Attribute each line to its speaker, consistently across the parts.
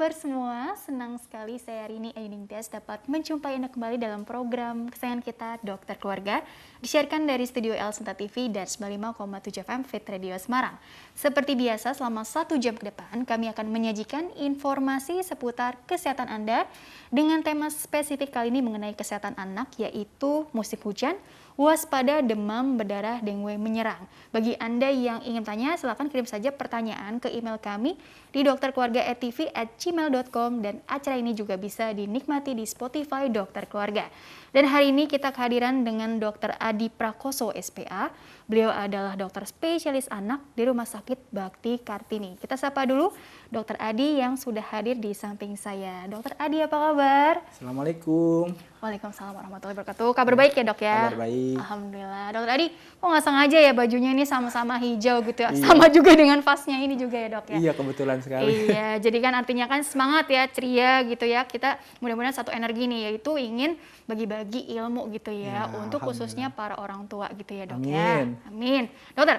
Speaker 1: kabar semua? Senang sekali saya Rini Ainingtyas dapat menjumpai Anda kembali dalam program kesayangan kita Dokter Keluarga, disiarkan dari Studio El Sinta TV dan 95,7 FM Fit Radio Semarang. Seperti biasa, selama 1 jam ke depan kami akan menyajikan informasi seputar kesehatan Anda dengan tema spesifik kali ini mengenai kesehatan anak, yaitu musim hujan, waspada demam berdarah dengue menyerang. Bagi Anda yang ingin tanya, silakan kirim saja pertanyaan ke email kami di dokterkeluarga@gmail.com, dan acara ini juga bisa dinikmati di Spotify Dokter Keluarga. Dan hari ini kita kehadiran dengan Dr. Adi Prakoso, SPA. Beliau adalah dokter spesialis anak di Rumah Sakit Bakti Kartini. Kita sapa dulu Dr. Adi yang sudah hadir di samping saya. Dr. Adi, apa kabar?
Speaker 2: Assalamualaikum.
Speaker 1: Waalaikumsalam warahmatullahi wabarakatuh. Kabar baik ya, Dok ya?
Speaker 2: Kabar baik.
Speaker 1: Alhamdulillah. Dokter Adi, kok nggak sengaja ya bajunya ini sama-sama hijau gitu ya?
Speaker 2: Iya.
Speaker 1: Sama juga dengan vasnya ini juga ya, Dok ya?
Speaker 2: Iya, kebetulan sekali.
Speaker 1: Iya, jadi kan artinya kan semangat ya, ceria gitu ya. Kita mudah-mudahan satu energi nih, yaitu ingin bagi-bagi ilmu gitu ya,
Speaker 2: Ya,
Speaker 1: untuk khususnya para orang tua gitu ya, Dok
Speaker 2: Amin.
Speaker 1: ya. Amin. Dokter,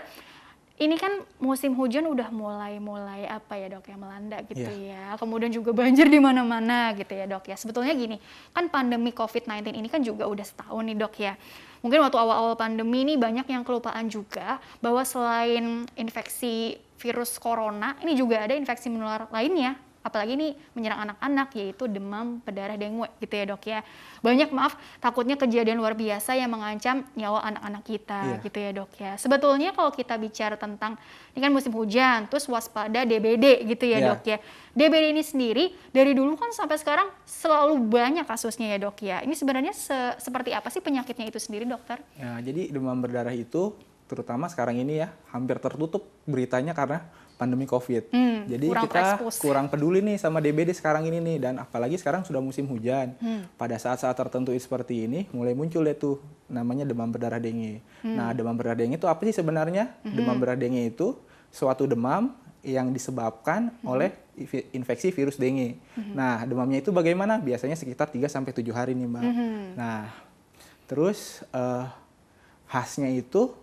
Speaker 1: ini kan musim hujan udah mulai apa ya, Dok, ya, melanda gitu ya. Kemudian juga banjir di mana-mana gitu ya, Dok ya. Sebetulnya gini, kan pandemi COVID-19 ini kan juga udah setahun nih, Dok ya. Mungkin waktu awal-awal pandemi ini banyak yang kelupaan juga bahwa selain infeksi virus corona, ini juga ada infeksi menular lainnya. Apalagi ini menyerang anak-anak, yaitu demam berdarah dengue gitu ya, Dok ya. Banyak takutnya kejadian luar biasa yang mengancam nyawa anak-anak kita gitu ya, Dok ya. Sebetulnya kalau kita bicara tentang, ini kan musim hujan, terus waspada DBD gitu ya, Dok ya. DBD ini sendiri dari dulu kan sampai sekarang selalu banyak kasusnya ya, Dok ya. Ini sebenarnya seperti apa sih penyakitnya itu sendiri, Dokter?
Speaker 2: Ya, jadi demam berdarah itu terutama sekarang ini ya hampir tertutup beritanya karena pandemi COVID. Jadi kita kurang peduli nih sama DBD sekarang ini nih, dan apalagi sekarang sudah musim hujan. Pada saat-saat tertentu seperti ini mulai muncul ya tuh namanya demam berdarah dengue. Nah, demam berdarah dengue itu apa sih sebenarnya? Demam berdarah dengue itu suatu demam yang disebabkan oleh infeksi virus dengue. Nah, demamnya itu bagaimana? Biasanya sekitar 3-7 hari nih, Mbak. Nah, terus khasnya itu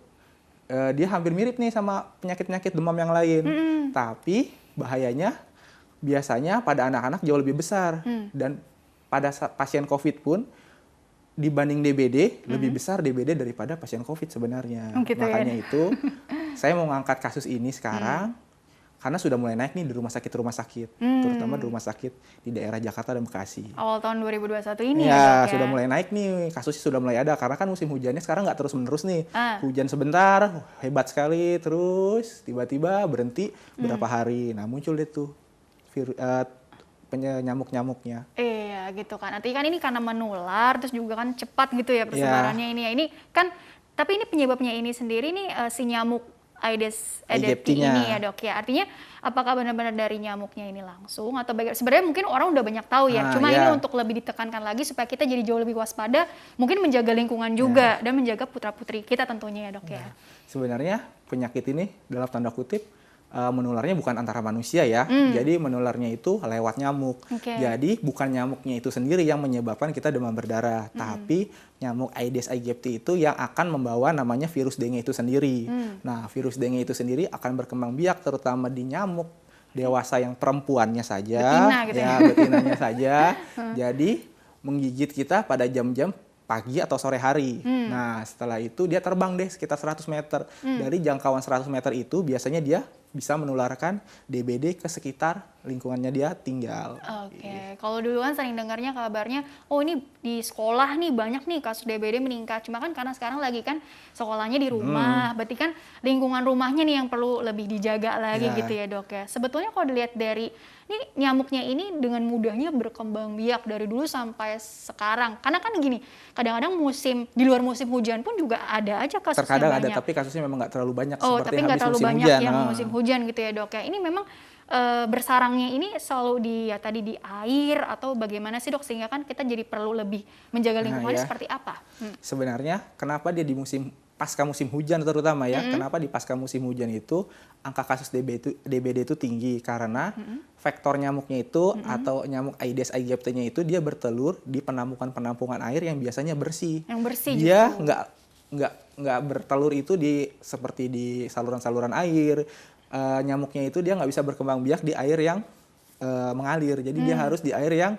Speaker 2: dia hampir mirip nih sama penyakit-penyakit demam yang lain. Tapi bahayanya biasanya pada anak-anak jauh lebih besar. Dan pada pasien COVID pun dibanding DBD, lebih besar DBD daripada pasien COVID sebenarnya.
Speaker 1: Gitu
Speaker 2: Makanya
Speaker 1: ya.
Speaker 2: itu saya mau ngangkat kasus ini sekarang karena sudah mulai naik nih di rumah sakit, terutama di rumah sakit di daerah Jakarta dan Bekasi.
Speaker 1: Awal tahun 2021 ini
Speaker 2: Ya,
Speaker 1: ya, Dok ya.
Speaker 2: sudah mulai naik nih, kasusnya sudah mulai ada. Karena kan musim hujannya sekarang nggak terus-menerus nih. Hujan sebentar, hebat sekali, terus tiba-tiba berhenti berapa hari. Nah, muncul deh tuh nyamuk-nyamuknya.
Speaker 1: Iya gitu kan. Artinya kan ini karena menular, terus juga kan cepat gitu ya persebarannya ini ya. Ini kan, tapi ini penyebabnya ini sendiri nih si nyamuk Aedes aegypti ini ya, Dok ya. Artinya apakah benar-benar dari nyamuknya ini langsung atau sebenarnya mungkin orang udah banyak tahu ya. Cuma ini untuk lebih ditekankan lagi supaya kita jadi jauh lebih waspada, mungkin menjaga lingkungan juga dan menjaga putra-putri kita tentunya ya, Dok ya.
Speaker 2: Sebenarnya penyakit ini dalam tanda kutip menularnya bukan antara manusia ya, jadi menularnya itu lewat nyamuk. Jadi bukan nyamuknya itu sendiri yang menyebabkan kita demam berdarah, tapi nyamuk Aedes aegypti itu yang akan membawa namanya virus dengue itu sendiri. Nah, virus dengue itu sendiri akan berkembang biak terutama di nyamuk dewasa yang perempuannya saja,
Speaker 1: betina gitu ya,
Speaker 2: betinanya saja. Jadi menggigit kita pada jam-jam pagi atau sore hari. Nah, setelah itu dia terbang deh sekitar 100 meter. Dari jangkauan 100 meter itu biasanya dia bisa menularkan DBD ke sekitar lingkungannya dia tinggal.
Speaker 1: Oke, kalau dulu kan sering dengarnya kabarnya, oh ini di sekolah nih banyak nih kasus DBD meningkat. Cuma kan karena sekarang lagi kan sekolahnya di rumah, berarti kan lingkungan rumahnya nih yang perlu lebih dijaga lagi gitu ya, Dok ya. Sebetulnya kalau dilihat dari ini nyamuknya ini dengan mudahnya berkembang biak dari dulu sampai sekarang. Karena kan gini, kadang-kadang di luar musim hujan pun juga ada aja kasusnya
Speaker 2: terkadang
Speaker 1: banyak.
Speaker 2: ada, tapi kasusnya memang nggak terlalu banyak
Speaker 1: Oh,
Speaker 2: seperti
Speaker 1: tapi nggak
Speaker 2: habis
Speaker 1: terlalu
Speaker 2: musim
Speaker 1: banyak
Speaker 2: hujan.
Speaker 1: yang musim hujan gitu ya, Dok ya. Ini memang bersarangnya ini selalu di air atau bagaimana sih, Dok, sehingga kan kita jadi perlu lebih menjaga lingkungannya seperti apa?
Speaker 2: Sebenarnya kenapa dia di pasca musim hujan terutama ya, kenapa di pasca musim hujan itu angka kasus DBD itu tinggi karena faktor nyamuknya itu atau nyamuk Aedes aegypti-nya itu dia bertelur di penampungan air yang biasanya bersih.
Speaker 1: Yang bersih
Speaker 2: dia
Speaker 1: justru.
Speaker 2: nggak bertelur itu seperti di saluran-saluran air. Nyamuknya itu dia nggak bisa berkembang biak di air yang mengalir. Jadi dia harus di air yang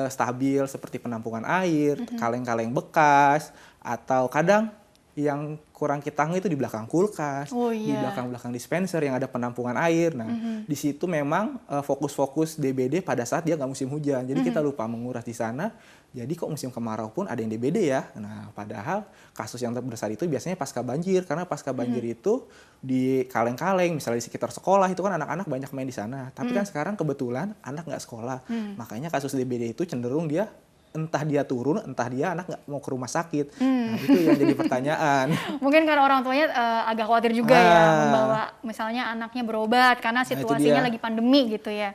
Speaker 2: stabil seperti penampungan air, kaleng-kaleng bekas, atau kadang yang kurang kita itu di belakang kulkas, di belakang-belakang dispenser yang ada penampungan air. Nah, di situ memang fokus-fokus DBD pada saat dia nggak musim hujan. Jadi kita lupa menguras di sana. Jadi kok musim kemarau pun ada yang DBD ya. Nah, padahal kasus yang terbesar itu biasanya pasca banjir. Karena pasca banjir itu di kaleng-kaleng, misalnya di sekitar sekolah, itu kan anak-anak banyak main di sana. Tapi kan sekarang kebetulan anak nggak sekolah. Makanya kasus DBD itu cenderung dia entah dia turun, entah dia anak nggak mau ke rumah sakit. Nah, itu yang jadi pertanyaan.
Speaker 1: Mungkin karena orang tuanya agak khawatir juga ya membawa misalnya anaknya berobat karena situasinya lagi pandemi gitu ya.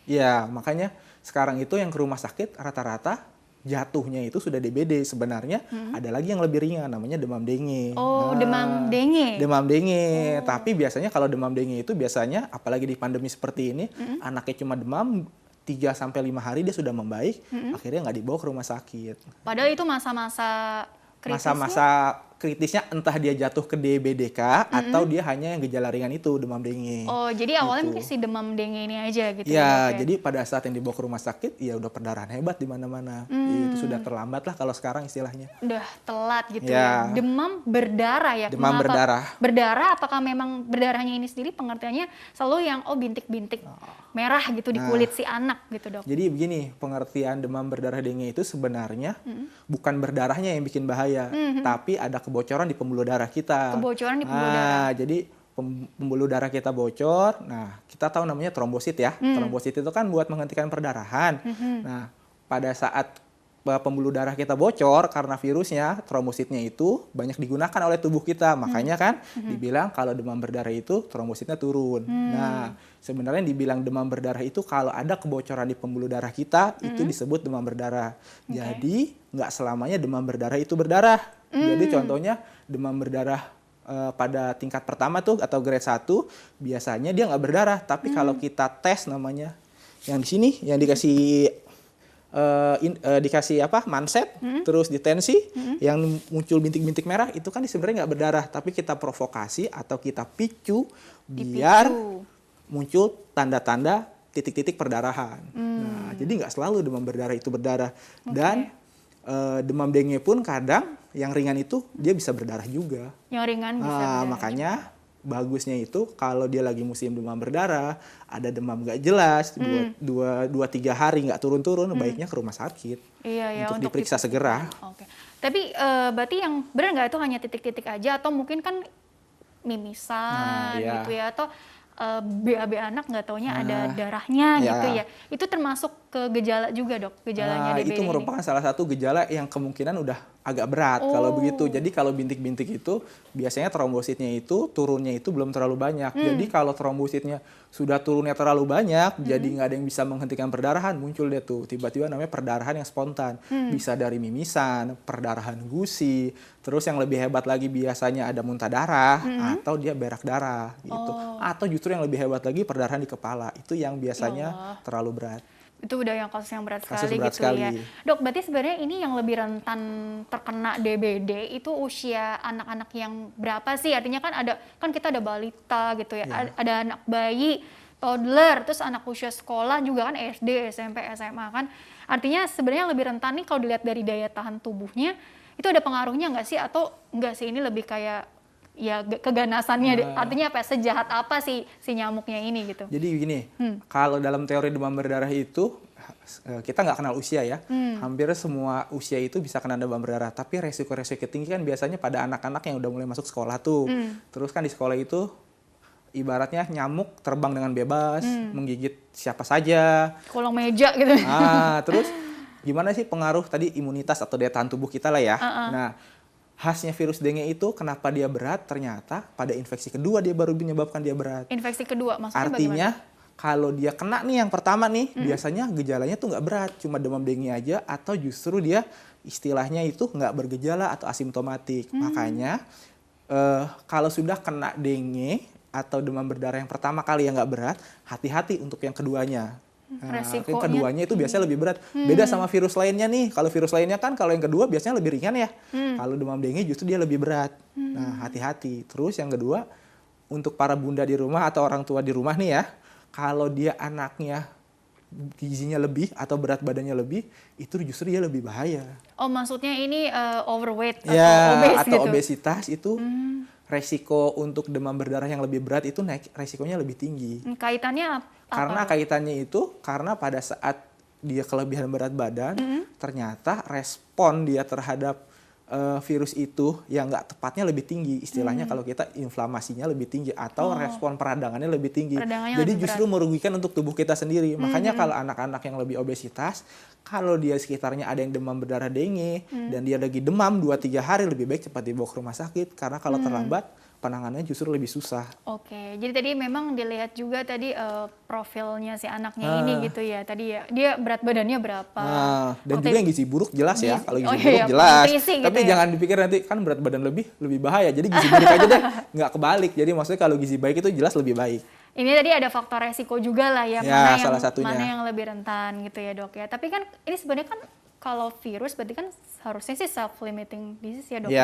Speaker 2: Iya, makanya sekarang itu yang ke rumah sakit rata-rata jatuhnya itu sudah DBD. Sebenarnya ada lagi yang lebih ringan, namanya demam dengue.
Speaker 1: Oh, demam dengue.
Speaker 2: Demam dengue. Tapi biasanya kalau demam dengue itu biasanya, apalagi di pandemi seperti ini, anaknya cuma demam 3-5 hari dia sudah membaik, akhirnya nggak dibawa ke rumah sakit.
Speaker 1: Padahal itu masa-masa kritisnya?
Speaker 2: Masa-masa kritisnya entah dia jatuh ke DBDK atau dia hanya yang gejala ringan itu, demam dengue.
Speaker 1: Oh, jadi awalnya mungkin si demam dengue ini aja gitu
Speaker 2: ya? Jadi pada saat yang dibawa ke rumah sakit, ya udah perdarahan hebat di mana-mana. Itu sudah terlambat lah kalau sekarang istilahnya.
Speaker 1: Udah telat gitu ya. Demam berdarah ya?
Speaker 2: Demam berdarah.
Speaker 1: Berdarah, apakah memang berdarahnya ini sendiri pengertiannya selalu yang bintik-bintik merah gitu di kulit si anak gitu, Dok?
Speaker 2: Jadi begini, pengertian demam berdarah dengue itu sebenarnya bukan berdarahnya yang bikin bahaya, tapi ada kebocoran di pembuluh darah kita.
Speaker 1: Kebocoran di pembuluh darah.
Speaker 2: Jadi pembuluh darah kita bocor. Nah, kita tahu namanya trombosit ya. Trombosit itu kan buat menghentikan perdarahan. Nah, pada saat pembuluh darah kita bocor karena virusnya, trombositnya itu banyak digunakan oleh tubuh kita. Makanya kan dibilang kalau demam berdarah itu trombositnya turun. Nah, sebenarnya dibilang demam berdarah itu kalau ada kebocoran di pembuluh darah kita, itu disebut demam berdarah. Jadi, nggak selamanya demam berdarah itu berdarah. Jadi contohnya demam berdarah pada tingkat pertama tuh atau grade 1, biasanya dia nggak berdarah. Tapi kalau kita tes namanya, yang di sini, yang dikasih manset, terus ditensi, yang muncul bintik-bintik merah itu kan sebenarnya nggak berdarah, tapi kita provokasi atau kita picu biar muncul tanda-tanda titik-titik perdarahan. Nah, jadi nggak selalu demam berdarah itu berdarah. Dan demam dengue pun kadang yang ringan itu dia bisa berdarah juga.
Speaker 1: Yang ringan bisa berdarah.
Speaker 2: Makanya bagusnya itu kalau dia lagi musim demam berdarah, ada demam nggak jelas, 2-3 hari nggak turun-turun, baiknya ke rumah sakit untuk diperiksa segera.
Speaker 1: Oke. Tapi berarti yang benar nggak itu hanya titik-titik aja atau mungkin kan mimisan gitu ya, atau BAB anak nggak taunya ada darahnya gitu ya. Itu termasuk ke gejala juga, Dok, gejalanya DBD
Speaker 2: itu merupakan salah satu gejala yang kemungkinan udah agak berat kalau begitu. Jadi kalau bintik-bintik itu biasanya trombositnya itu turunnya itu belum terlalu banyak. Jadi kalau trombositnya sudah turunnya terlalu banyak, jadi nggak ada yang bisa menghentikan perdarahan, muncul deh tuh tiba-tiba namanya perdarahan yang spontan. Bisa dari mimisan, perdarahan gusi, terus yang lebih hebat lagi biasanya ada muntah darah atau dia berak darah gitu. Atau justru yang lebih hebat lagi perdarahan di kepala. Itu yang biasanya terlalu berat.
Speaker 1: Itu udah yang kasus yang berat sekali gitu ya. Dok, berarti sebenarnya ini yang lebih rentan terkena DBD itu usia anak-anak yang berapa sih? Artinya kan kita ada balita gitu ya. Ada anak bayi, toddler, terus anak usia sekolah juga kan SD, SMP, SMA kan. Artinya sebenarnya lebih rentan nih kalau dilihat dari daya tahan tubuhnya, itu ada pengaruhnya nggak sih? Atau nggak sih, ini lebih kayak ya keganasannya, artinya apa, sejahat apa sih si nyamuknya ini gitu?
Speaker 2: Jadi begini, kalau dalam teori demam berdarah itu kita nggak kenal usia ya, hampir semua usia itu bisa kena demam berdarah, tapi resiko-resiko tinggi kan biasanya pada anak-anak yang udah mulai masuk sekolah tuh. Terus kan di sekolah itu ibaratnya nyamuk terbang dengan bebas, menggigit siapa saja,
Speaker 1: kolong meja gitu.
Speaker 2: Terus gimana sih pengaruh tadi imunitas atau daya tahan tubuh kita lah ya. Nah, khasnya virus dengue itu kenapa dia berat, ternyata pada infeksi kedua dia baru menyebabkan dia berat.
Speaker 1: Infeksi kedua maksudnya
Speaker 2: artinya
Speaker 1: bagaimana?
Speaker 2: Kalau dia kena nih yang pertama nih, biasanya gejalanya tuh nggak berat, cuma demam dengue aja, atau justru dia istilahnya itu nggak bergejala atau asimptomatik. Makanya kalau sudah kena dengue atau demam berdarah yang pertama kali yang nggak berat, hati-hati untuk yang keduanya. Yang keduanya itu biasanya lebih berat. Beda sama virus lainnya nih. Kalau virus lainnya kan kalau yang kedua biasanya lebih ringan ya. Kalau demam dengue justru dia lebih berat. Nah, hati-hati. Terus yang kedua, untuk para bunda di rumah atau orang tua di rumah nih ya, kalau dia anaknya gizinya lebih atau berat badannya lebih, itu justru dia lebih bahaya.
Speaker 1: Oh, maksudnya ini overweight
Speaker 2: ya,
Speaker 1: atau obes
Speaker 2: atau
Speaker 1: gitu?
Speaker 2: obesitas itu resiko untuk demam berdarah yang lebih berat itu resikonya lebih tinggi.
Speaker 1: Kaitannya apa?
Speaker 2: Karena kaitannya itu karena pada saat dia kelebihan berat badan, ternyata respon dia terhadap virus itu yang nggak tepatnya lebih tinggi. Istilahnya kalau kita inflamasinya lebih tinggi atau respon peradangannya lebih tinggi. Jadi justru merugikan untuk tubuh kita sendiri. Makanya kalau anak-anak yang lebih obesitas, kalau dia sekitarnya ada yang demam berdarah dengue dan dia lagi demam 2-3 hari, lebih baik cepat dibawa ke rumah sakit. Karena kalau terlambat, penanganannya justru lebih susah.
Speaker 1: Oke, jadi tadi memang dilihat juga tadi profilnya si anaknya ini gitu ya. Tadi ya, dia berat badannya berapa.
Speaker 2: Dan juga yang gizi buruk jelas ya. Kalau gizi buruk
Speaker 1: iya,
Speaker 2: jelas. Tapi
Speaker 1: gitu
Speaker 2: jangan dipikir nanti kan berat badan lebih bahaya. Jadi gizi buruk aja deh, nggak kebalik. Jadi maksudnya kalau gizi baik itu jelas lebih baik.
Speaker 1: Ini tadi ada faktor resiko juga lah ya, mana yang lebih rentan gitu ya dok ya. Tapi kan ini sebenarnya kan kalau virus berarti kan harusnya sih self-limiting disease ya dok.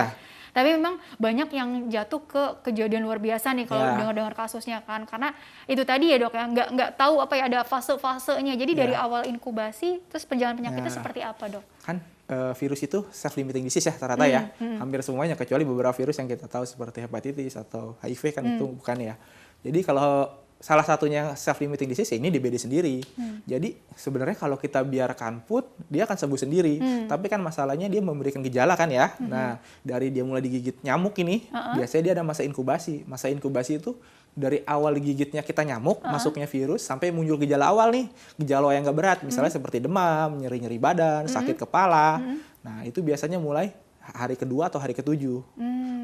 Speaker 1: Tapi memang banyak yang jatuh ke kejadian luar biasa nih kalau dengar-dengar kasusnya kan. Karena itu tadi ya dok ya, nggak tahu apa ya ada fase-fasenya. Jadi dari awal inkubasi, terus perjalanan penyakitnya seperti apa dok?
Speaker 2: Kan virus itu self-limiting disease ya rata-rata ya. Hampir semuanya, kecuali beberapa virus yang kita tahu seperti hepatitis atau HIV kan itu bukan ya. Jadi kalau salah satunya self-limiting disease ini DBD sendiri. Jadi sebenarnya kalau kita biarkan put, dia akan sembuh sendiri. Tapi kan masalahnya dia memberikan gejala kan ya. Nah, dari dia mulai digigit nyamuk ini, biasanya dia ada masa inkubasi. Masa inkubasi itu dari awal digigitnya kita nyamuk, masuknya virus, sampai muncul gejala awal nih. Gejala yang nggak berat, misalnya seperti demam, nyeri-nyeri badan, sakit kepala. Nah, itu biasanya mulai hari kedua atau hari ketujuh.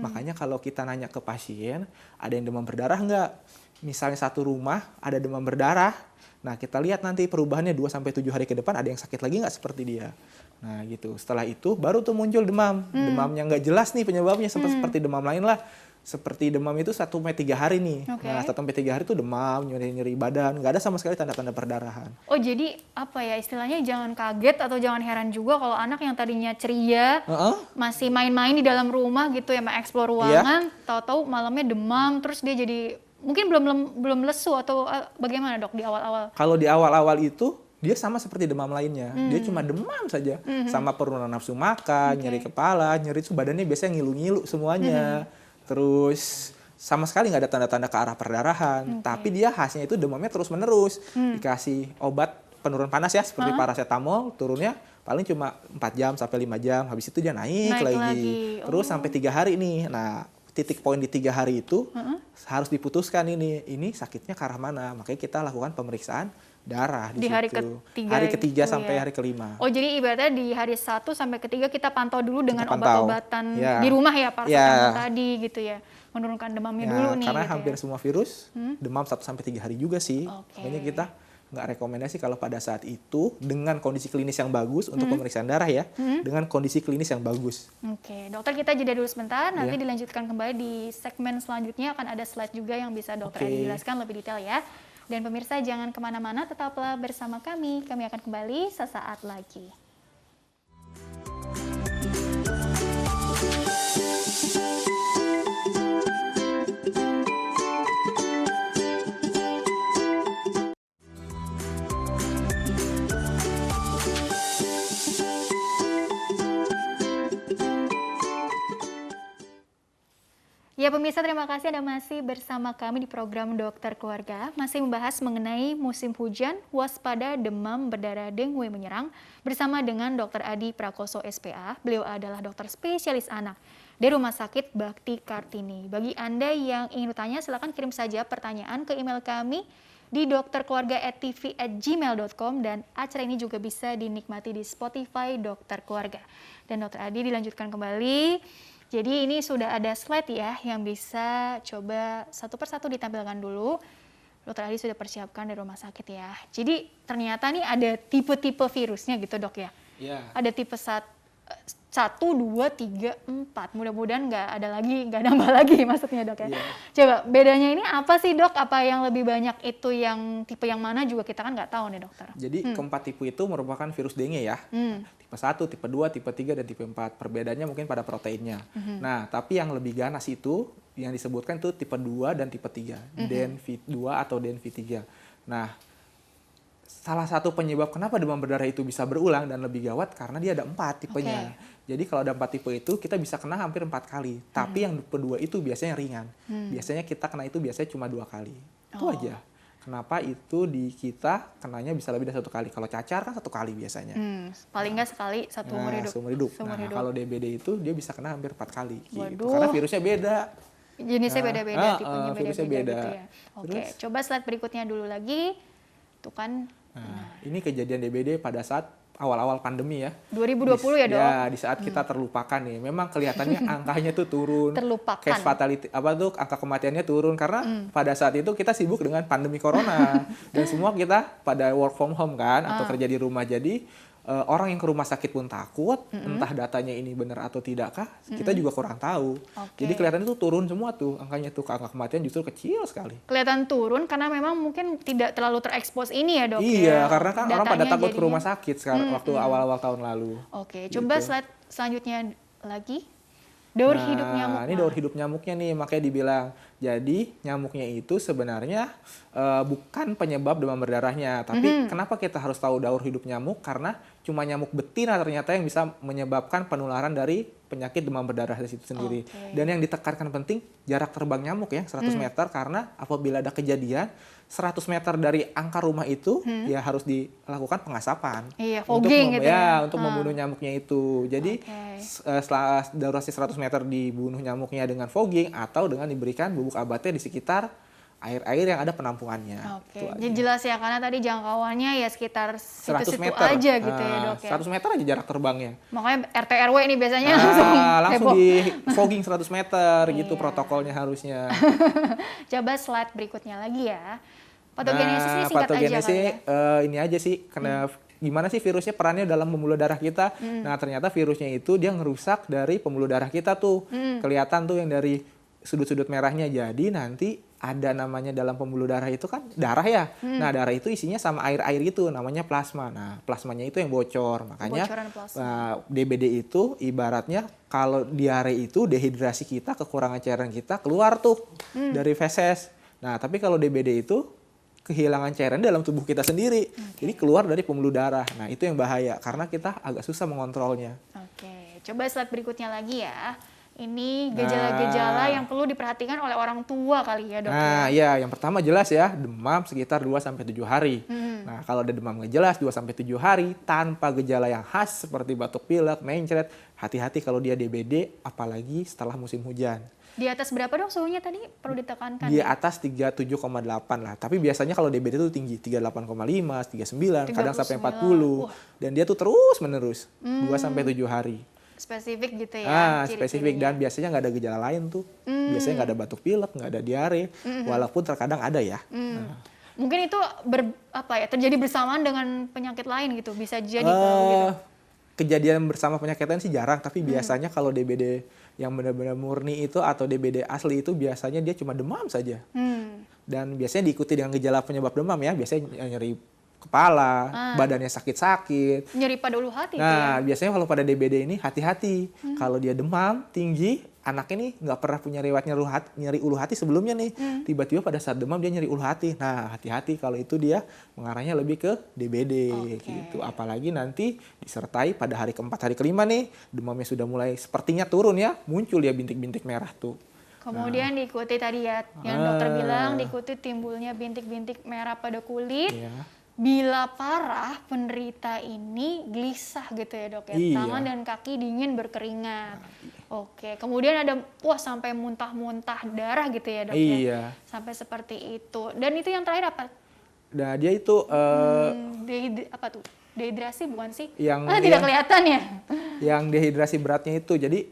Speaker 2: Makanya kalau kita nanya ke pasien, ada yang demam berdarah nggak? Misalnya satu rumah ada demam berdarah, nah kita lihat nanti perubahannya 2-7 hari ke depan ada yang sakit lagi nggak seperti dia. Nah gitu, setelah itu baru tuh muncul demam. Demamnya nggak jelas nih penyebabnya, seperti demam lain lah. Seperti demam itu 1-3 hari nih. Nah 1-3 hari itu demam, nyeri-nyeri badan, nggak ada sama sekali tanda-tanda perdarahan.
Speaker 1: Oh jadi apa ya istilahnya, jangan kaget atau jangan heran juga kalau anak yang tadinya ceria, masih main-main di dalam rumah gitu ya, mengeksplor ruangan, tahu-tahu malamnya demam, terus dia jadi mungkin belum lesu atau bagaimana dok di awal-awal?
Speaker 2: Kalau di awal-awal itu dia sama seperti demam lainnya, dia cuma demam saja, sama penurunan nafsu makan, nyeri kepala, nyeri itu badannya biasanya ngilu-ngilu semuanya, terus sama sekali nggak ada tanda-tanda ke arah perdarahan, tapi dia khasnya itu demamnya terus-menerus, dikasih obat penurun panas ya seperti paracetamol, turunnya paling cuma 4 jam sampai 5 jam, habis itu dia naik lagi. Terus sampai 3 hari nih. Nah titik poin di 3 hari itu harus diputuskan ini sakitnya ke arah mana, makanya kita lakukan pemeriksaan darah di
Speaker 1: hari
Speaker 2: situ.
Speaker 1: ketiga,
Speaker 2: hari ketiga sampai hari kelima.
Speaker 1: Oh jadi ibaratnya di hari 1 sampai ketiga kita pantau dulu dengan obat-obatan di rumah ya, paracetamol tadi gitu ya, menurunkan demamnya dulu nih.
Speaker 2: Karena
Speaker 1: gitu
Speaker 2: hampir semua virus demam 1-3 hari juga sih. Makanya kita nggak rekomendasi kalau pada saat itu dengan kondisi klinis yang bagus untuk pemeriksaan darah ya, dengan kondisi klinis yang bagus.
Speaker 1: Oke, dokter kita jeda dulu sebentar, nanti dilanjutkan kembali di segmen selanjutnya, akan ada slide juga yang bisa dokter Adi jelaskan lebih detail ya. Dan pemirsa jangan kemana-mana, tetaplah bersama kami akan kembali sesaat lagi. Ya pemirsa, terima kasih Anda masih bersama kami di program Dokter Keluarga. Masih membahas mengenai musim hujan, waspada demam berdarah dengue menyerang bersama dengan Dr. Adi Prakoso SPA. Beliau adalah dokter spesialis anak dari Rumah Sakit Bakti Kartini. Bagi Anda yang ingin bertanya, silakan kirim saja pertanyaan ke email kami di dokterkeluarga@tv@gmail.com, dan acara ini juga bisa dinikmati di Spotify Dokter Keluarga. Dan Dr. Adi dilanjutkan kembali. Jadi ini sudah ada slide ya yang bisa coba satu persatu ditampilkan dulu. Dokter Adi sudah persiapkan dari rumah sakit ya. Jadi ternyata nih ada tipe-tipe virusnya gitu dok ya. Ada tipe 1, 2, 3, 4. Mudah-mudahan nggak nambah lagi maksudnya dok ya. Coba bedanya ini apa sih dok? Apa yang lebih banyak itu yang tipe yang mana juga kita kan nggak tahu nih dokter.
Speaker 2: Jadi keempat tipe itu merupakan virus dengue ya. Tipe 1, tipe 2, tipe 3, dan tipe 4. Perbedaannya mungkin pada proteinnya. Nah, tapi yang lebih ganas itu yang disebutkan itu tipe 2 dan tipe 3. DNV2 atau DNV3. Nah, salah satu penyebab kenapa demam berdarah itu bisa berulang dan lebih gawat karena dia ada 4 tipenya. Jadi kalau ada 4 tipe itu kita bisa kena hampir 4 kali. Tapi yang kedua itu biasanya ringan. Biasanya kita kena itu biasanya cuma 2 kali. Itu aja. Kenapa itu di kita kenanya bisa lebih dari 1 kali. Kalau cacar kan 1 kali biasanya.
Speaker 1: Paling nggak sekali seumur hidup.
Speaker 2: Seumur hidup. Kalau DBD itu dia bisa kena hampir 4 kali. Gitu. Karena virusnya beda.
Speaker 1: Jenisnya beda-beda, tipenya
Speaker 2: beda-beda
Speaker 1: gitu ya. Oke, coba slide berikutnya dulu lagi. Tuh kan.
Speaker 2: Ini kejadian DBD pada saat awal-awal pandemi ya.
Speaker 1: 2020 ya, Dok?
Speaker 2: Ya, di saat kita terlupakan nih. Memang kelihatannya angkanya tuh turun.
Speaker 1: Terlupakan.
Speaker 2: Case fatality, angka kematiannya turun. Karena pada saat itu kita sibuk dengan pandemi corona. Dan semua kita pada work from home kan, atau kerja di rumah. Jadi orang yang ke rumah sakit pun takut, entah datanya ini benar atau tidakkah, kita juga kurang tahu. Jadi kelihatan itu turun semua tuh, angkanya tuh, angka kematian justru kecil sekali.
Speaker 1: Kelihatan turun karena memang mungkin tidak terlalu terekspos ini ya, Dok?
Speaker 2: Iya, karena kan orang pada takut ke rumah sakit sekarang waktu awal-awal tahun lalu.
Speaker 1: Oke, coba slide selanjutnya lagi. Daur hidup nyamuk.
Speaker 2: Ini daur hidup nyamuknya nih, makanya dibilang. Jadi nyamuknya itu sebenarnya bukan penyebab demam berdarahnya. Tapi kenapa kita harus tahu daur hidup nyamuk? Karena cuma nyamuk betina ternyata yang bisa menyebabkan penularan dari penyakit demam berdarah dari situ sendiri. Dan yang ditekankan penting, jarak terbang nyamuk ya, 100 meter. Karena apabila ada kejadian, 100 meter dari angka rumah itu ya harus dilakukan pengasapan.
Speaker 1: Iya, fogging gitu ya.
Speaker 2: Untuk membunuh nyamuknya itu. Jadi setelah durasi 100 meter dibunuh nyamuknya dengan fogging atau dengan diberikan bubuk abatnya di sekitar air-air yang ada penampungannya.
Speaker 1: Jadi jelas ya, karena tadi jangkauannya ya sekitar situ-situ aja gitu ya, Dok ya.
Speaker 2: 100 meter aja jarak terbangnya.
Speaker 1: Makanya RT RW ini biasanya
Speaker 2: langsung di fogging 100 meter gitu protokolnya harusnya.
Speaker 1: Coba slide berikutnya lagi ya. Patogenesis ini singkat aja kali ya.
Speaker 2: Ini aja sih, karena gimana sih virusnya perannya dalam pembuluh darah kita. Nah ternyata virusnya itu dia ngerusak dari pembuluh darah kita tuh. Kelihatan tuh yang dari sudut-sudut merahnya. Jadi nanti ada namanya dalam pembuluh darah itu kan darah ya. Nah darah itu isinya sama air-air itu namanya plasma. Nah plasmanya itu yang bocor. Makanya DBD itu ibaratnya kalau diare itu dehidrasi kita, kekurangan cairan kita keluar tuh dari feses. Nah tapi kalau DBD itu kehilangan cairan dalam tubuh kita sendiri. Jadi keluar dari pembuluh darah. Nah itu yang bahaya karena kita agak susah mengontrolnya.
Speaker 1: Coba slide berikutnya lagi ya. Ini gejala-gejala yang perlu diperhatikan oleh orang tua kali ya, Dok?
Speaker 2: Nah, ya, yang pertama jelas ya, demam sekitar 2-7 hari. Nah, kalau ada demam nggak jelas 2-7 hari tanpa gejala yang khas seperti batuk pilek, mencret, hati-hati kalau dia DBD, apalagi setelah musim hujan.
Speaker 1: Di atas berapa, Dok, suhunya tadi perlu ditekankan?
Speaker 2: Di atas 37,8 lah. Tapi biasanya kalau DBD itu tinggi, 38,5, 39, kadang sampai 40. Dan dia tuh terus-menerus 2-7 hari.
Speaker 1: Spesifik gitu ya?
Speaker 2: Spesifik dan biasanya nggak ada gejala lain tuh. Biasanya nggak ada batuk pilek, nggak ada diare, walaupun terkadang ada ya.
Speaker 1: Mungkin itu terjadi bersamaan dengan penyakit lain gitu, bisa jadi kalau begitu.
Speaker 2: Kejadian bersama penyakit lain sih jarang, tapi biasanya kalau DBD yang benar-benar murni itu atau DBD asli itu biasanya dia cuma demam saja. Dan biasanya diikuti dengan gejala penyebab demam ya, biasanya nyeri kepala, badannya sakit-sakit.
Speaker 1: Nyeri pada ulu hati.
Speaker 2: Nah, biasanya kalau pada DBD ini hati-hati. Kalau dia demam tinggi, anaknya nih nggak pernah punya riwayat nyeri ulu hati sebelumnya nih. Tiba-tiba pada saat demam dia nyeri ulu hati. Nah, hati-hati kalau itu dia mengarahnya lebih ke DBD gitu. Apalagi nanti disertai pada hari keempat, hari kelima nih, demamnya sudah mulai sepertinya turun ya, muncul ya bintik-bintik merah tuh.
Speaker 1: Kemudian diikuti tadi ya, yang dokter bilang diikuti timbulnya bintik-bintik merah pada kulit. Bila parah, penderita ini gelisah gitu ya, Dok ya. Tangan dan kaki dingin berkeringat. Kemudian ada sampai muntah-muntah darah gitu ya, Dok ya. Sampai seperti itu. Dan itu yang terakhir apa?
Speaker 2: Nah, dia itu
Speaker 1: dehidrasi bukan sih?
Speaker 2: Tidak
Speaker 1: kelihatan ya?
Speaker 2: Yang dehidrasi beratnya itu. Jadi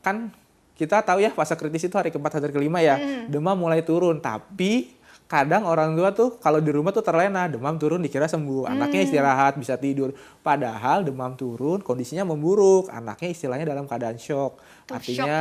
Speaker 2: kan kita tahu ya fase kritis itu hari keempat, hari kelima ya. Demam mulai turun, tapi kadang orang tua tuh kalau di rumah tuh terlena, demam turun dikira sembuh, anaknya istirahat bisa tidur. Padahal demam turun kondisinya memburuk, anaknya istilahnya dalam keadaan shock. Artinya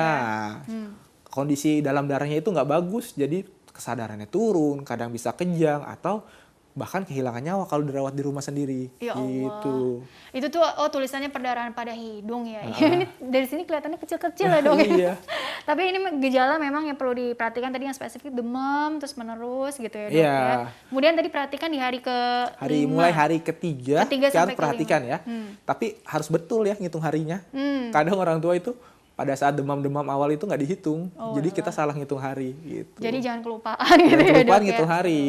Speaker 2: kondisi dalam darahnya itu nggak bagus, jadi kesadarannya turun, kadang bisa kejang atau bahkan kehilangan nyawa kalau dirawat di rumah sendiri.
Speaker 1: Ya Allah.
Speaker 2: Gitu.
Speaker 1: Itu tuh tulisannya perdarahan pada hidung ya. Ini dari sini kelihatannya kecil-kecil ya dok.
Speaker 2: Iya.
Speaker 1: Tapi ini gejala memang yang perlu diperhatikan tadi yang spesifik demam terus menerus gitu ya dok ya. Kemudian tadi perhatikan di hari
Speaker 2: mulai hari ketiga
Speaker 1: sampai
Speaker 2: perhatikan ya. Tapi harus betul ya ngitung harinya. Kadang orang tua itu pada saat demam-demam awal itu nggak dihitung, jadi kita salah ngitung hari gitu.
Speaker 1: Jadi jangan kelupaan gitu ya dok.
Speaker 2: Kelupaan ngitung hari.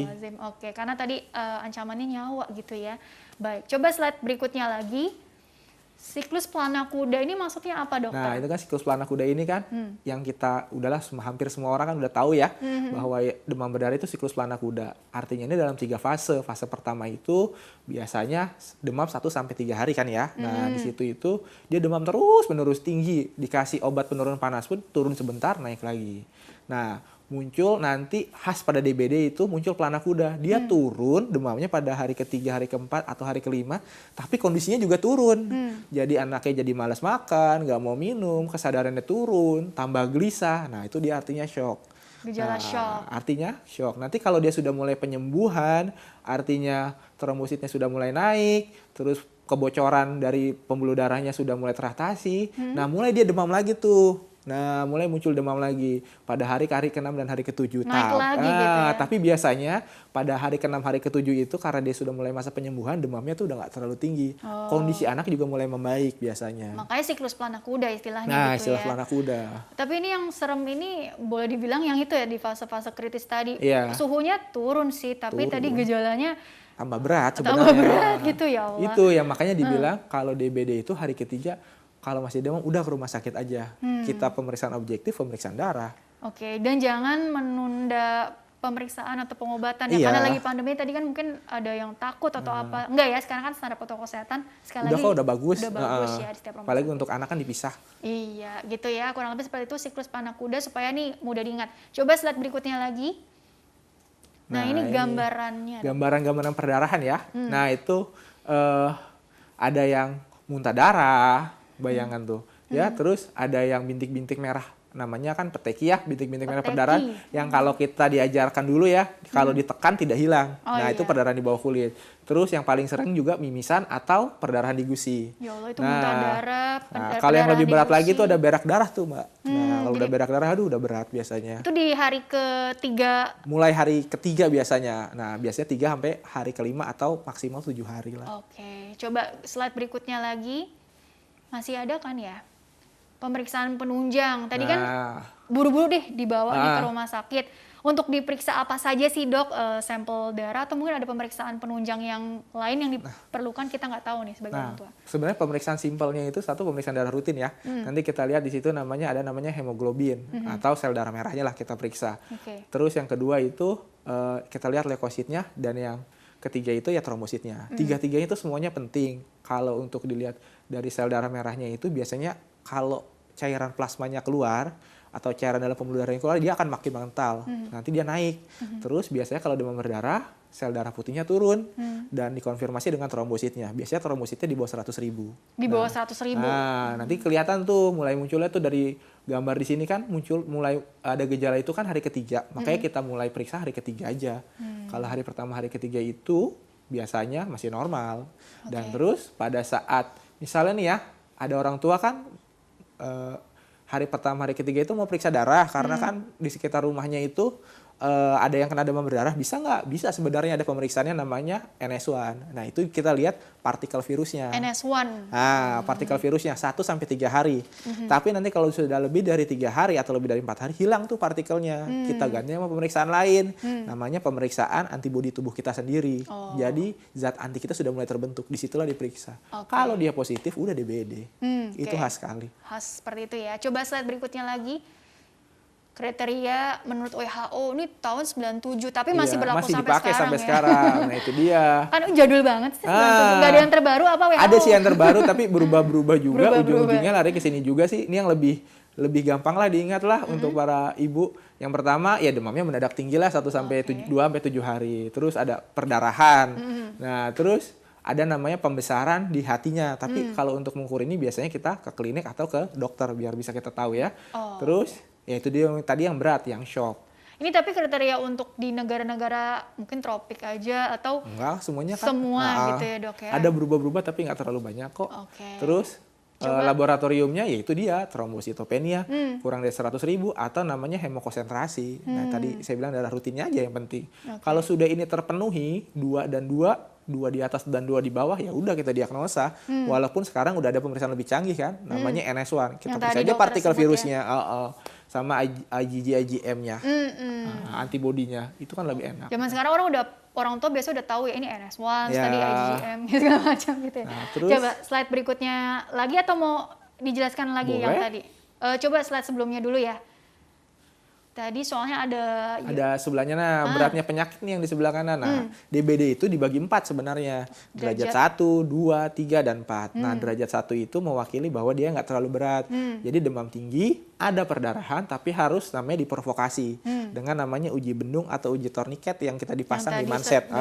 Speaker 1: Oke, karena tadi ancamannya nyawa gitu ya. Baik, coba slide berikutnya lagi. Siklus pelana kuda ini maksudnya apa dokter?
Speaker 2: Nah itu kan siklus pelana kuda ini kan yang kita udahlah hampir semua orang kan udah tahu ya bahwa demam berdarah itu siklus pelana kuda. Artinya ini dalam 3 fase. Fase pertama itu biasanya demam 1-3 hari kan ya. Nah di situ itu dia demam terus menerus tinggi, dikasih obat penurun panas pun turun sebentar naik lagi. Nah muncul nanti khas pada DBD itu muncul pelana kuda. Dia turun demamnya pada hari ketiga, hari keempat, atau hari kelima. Tapi kondisinya juga turun. Jadi anaknya jadi malas makan, nggak mau minum, kesadarannya turun, tambah gelisah. Nah itu dia artinya shock.
Speaker 1: Gejala shock.
Speaker 2: Artinya shock. Nanti kalau dia sudah mulai penyembuhan, artinya trombositnya sudah mulai naik, terus kebocoran dari pembuluh darahnya sudah mulai teratasi. Nah mulai dia demam lagi tuh. Nah, mulai muncul demam lagi pada hari ke-6 dan hari ke-7.
Speaker 1: Naik lagi gitu ya.
Speaker 2: Tapi biasanya pada hari ke-6, hari ke-7 itu karena dia sudah mulai masa penyembuhan, demamnya tuh udah nggak terlalu tinggi. Kondisi anak juga mulai membaik biasanya.
Speaker 1: Makanya siklus pelana kuda istilahnya
Speaker 2: nah,
Speaker 1: gitu
Speaker 2: istilah
Speaker 1: ya.
Speaker 2: pelana kuda.
Speaker 1: Tapi ini yang serem ini boleh dibilang yang itu ya di fase-fase kritis tadi.
Speaker 2: Iya.
Speaker 1: Suhunya turun sih, tapi tadi gejalanya
Speaker 2: tambah berat sebenarnya.
Speaker 1: tambah berat gitu ya Allah.
Speaker 2: Itu yang makanya dibilang kalau DBD itu hari ketiga kalau masih demam udah ke rumah sakit aja. Kita pemeriksaan objektif, pemeriksaan darah.
Speaker 1: Oke, dan jangan menunda pemeriksaan atau pengobatan ya. Karena lagi pandemi tadi kan mungkin ada yang takut atau apa. Enggak ya, sekarang kan standar protokol kesehatan sekali lagi
Speaker 2: udah bagus.
Speaker 1: Udah bagus ya di setiap rumah
Speaker 2: apalagi
Speaker 1: sakit.
Speaker 2: untuk anak kan dipisah.
Speaker 1: Iya, gitu ya. Kurang lebih seperti itu siklus pelana kuda supaya nih mudah diingat. Coba slide berikutnya lagi. Nah, ini gambarannya.
Speaker 2: Gambaran-gambaran perdarahan ya. Nah, itu ada yang muntah darah. Bayangan tuh ya, terus ada yang bintik-bintik merah, namanya kan peteki ya, bintik-bintik merah perdarahan yang kalau kita diajarkan dulu ya, kalau ditekan tidak hilang. Itu perdarahan di bawah kulit. Terus yang paling sering juga mimisan atau perdarahan di gusi.
Speaker 1: Ya Allah, itu muntah darah.
Speaker 2: Kalau yang lebih berat lagi tuh ada berak darah tuh Mbak. Nah kalau udah berak darah aduh udah berat biasanya.
Speaker 1: Itu di hari ketiga.
Speaker 2: Mulai hari ketiga biasanya. Nah biasanya 3 sampai hari ke-5 atau maksimal 7 hari lah.
Speaker 1: Oke, coba slide berikutnya lagi. Masih ada kan ya pemeriksaan penunjang. Tadi kan buru-buru deh dibawa nih ke rumah sakit. Untuk diperiksa apa saja sih dok? Sampel darah atau mungkin ada pemeriksaan penunjang yang lain yang diperlukan kita nggak tahu nih sebagai orang tua.
Speaker 2: Sebenarnya pemeriksaan simpelnya itu satu pemeriksaan darah rutin ya. Nanti kita lihat di situ ada namanya hemoglobin atau sel darah merahnya lah kita periksa. Terus yang kedua itu kita lihat leukositnya dan yang ketiga itu ya trombositnya. Tiga-tiganya itu semuanya penting. Kalau untuk dilihat dari sel darah merahnya itu biasanya kalau cairan plasmanya keluar atau cairan dalam pembuluh darahnya keluar dia akan makin mengental. Nanti dia naik. Terus biasanya kalau demam berdarah sel darah putihnya turun dan dikonfirmasi dengan trombositnya. Biasanya trombositnya di bawah 100.000.
Speaker 1: Di bawah 100.000.
Speaker 2: Nah, nanti kelihatan tuh mulai munculnya tuh dari gambar di sini kan mulai ada gejala itu kan hari ketiga. Makanya kita mulai periksa hari ketiga aja. Kalau hari pertama, hari ketiga itu biasanya masih normal. Dan terus pada saat misalnya nih ya, ada orang tua kan hari pertama, hari ketiga itu mau periksa darah karena kan di sekitar rumahnya itu ada yang kena demam berdarah, bisa nggak? Bisa sebenarnya ada pemeriksaannya namanya NS1. Nah itu kita lihat partikel virusnya.
Speaker 1: NS1.
Speaker 2: Nah partikel virusnya 1-3 hari. Tapi nanti kalau sudah lebih dari 3 hari atau lebih dari 4 hari hilang tuh partikelnya. Kita ganti sama pemeriksaan lain. Namanya pemeriksaan antibodi tubuh kita sendiri. Jadi zat anti kita sudah mulai terbentuk. Disitulah diperiksa. Kalau dia positif udah DBD. Itu khas sekali.
Speaker 1: Khas seperti itu ya. Coba slide berikutnya lagi. Kriteria menurut WHO ini tahun 97 tapi masih berlaku
Speaker 2: masih
Speaker 1: sampai
Speaker 2: dipakai
Speaker 1: sekarang
Speaker 2: sampai
Speaker 1: ya.
Speaker 2: sekarang. Nah itu dia.
Speaker 1: Kan jadul banget sih 97. Nggak ada yang terbaru apa WHO?
Speaker 2: Ada sih yang terbaru tapi berubah-berubah juga. Ujung-ujungnya lari ke sini juga sih. Ini yang lebih gampang lah diingat lah untuk para ibu. Yang pertama ya demamnya mendadak tinggi lah 2 sampai 7 hari. Terus ada perdarahan. Nah terus ada namanya pembesaran di hatinya. Tapi kalau untuk mengukur ini biasanya kita ke klinik atau ke dokter biar bisa kita tahu ya. Terus ya itu dia tadi yang berat, yang shock.
Speaker 1: Ini tapi kriteria untuk di negara-negara mungkin tropik aja atau
Speaker 2: enggak, semuanya kan
Speaker 1: semua gitu ya dok ya?
Speaker 2: Ada berubah-berubah tapi nggak terlalu banyak kok. Terus laboratoriumnya yaitu dia trombositopenia kurang dari 100.000 atau namanya hemokonsentrasi. Nah tadi saya bilang darah rutinnya aja yang penting. Kalau sudah ini terpenuhi 2 dan 2 di atas dan 2 di bawah, ya udah kita diagnosa. Walaupun sekarang udah ada pemeriksaan lebih canggih kan, namanya NS1. Kita periksa aja partikel virusnya, sama IgG-IgM-nya, antibodinya, itu kan lebih enak.
Speaker 1: Zaman sekarang orang tua biasa udah tahu ya ini NS1, tadi IgM, segala macam gitu ya.
Speaker 2: Nah, terus,
Speaker 1: coba slide berikutnya lagi atau mau dijelaskan lagi
Speaker 2: boleh.
Speaker 1: Yang tadi? Coba slide sebelumnya dulu ya. Tadi soalnya
Speaker 2: ada sebelahnya, beratnya penyakit nih yang di sebelah kanan. Nah, DBD itu dibagi 4 sebenarnya. Derajat 1, 2, 3, dan 4. Nah, derajat 1 itu mewakili bahwa dia nggak terlalu berat. Jadi demam tinggi, ada perdarahan, tapi harus namanya diprovokasi. Dengan namanya uji bendung atau uji torniket yang kita dipasang di manset.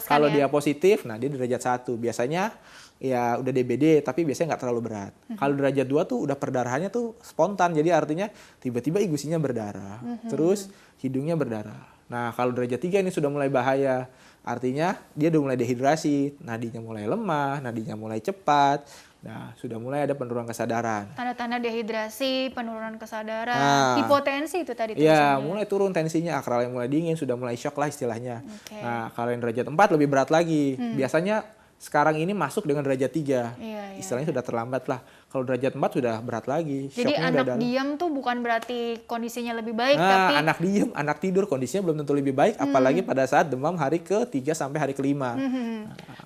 Speaker 2: Kalau dia positif, nah dia derajat 1. Biasanya ya udah DBD tapi biasanya nggak terlalu berat. Kalau derajat 2 tuh udah perdarahannya tuh spontan, jadi artinya tiba-tiba igusinya berdarah, terus hidungnya berdarah. Nah kalau derajat 3 ini sudah mulai bahaya, artinya dia udah mulai dehidrasi, nadinya mulai lemah, nadinya mulai cepat, nah sudah mulai ada penurunan kesadaran.
Speaker 1: Tanda-tanda dehidrasi, penurunan kesadaran, hipotensi itu tadi.
Speaker 2: Iya, mulai turun tensinya, akralnya mulai dingin, sudah mulai shock lah istilahnya. Nah kalau yang derajat 4 lebih berat lagi, biasanya sekarang ini masuk dengan derajat 3. Istilahnya sudah terlambat lah. Kalau derajat 4 sudah berat lagi.
Speaker 1: Jadi anak diam tuh bukan berarti kondisinya lebih baik, tapi
Speaker 2: anak diam, anak tidur kondisinya belum tentu lebih baik, apalagi pada saat demam hari ke-3 sampai hari ke-5.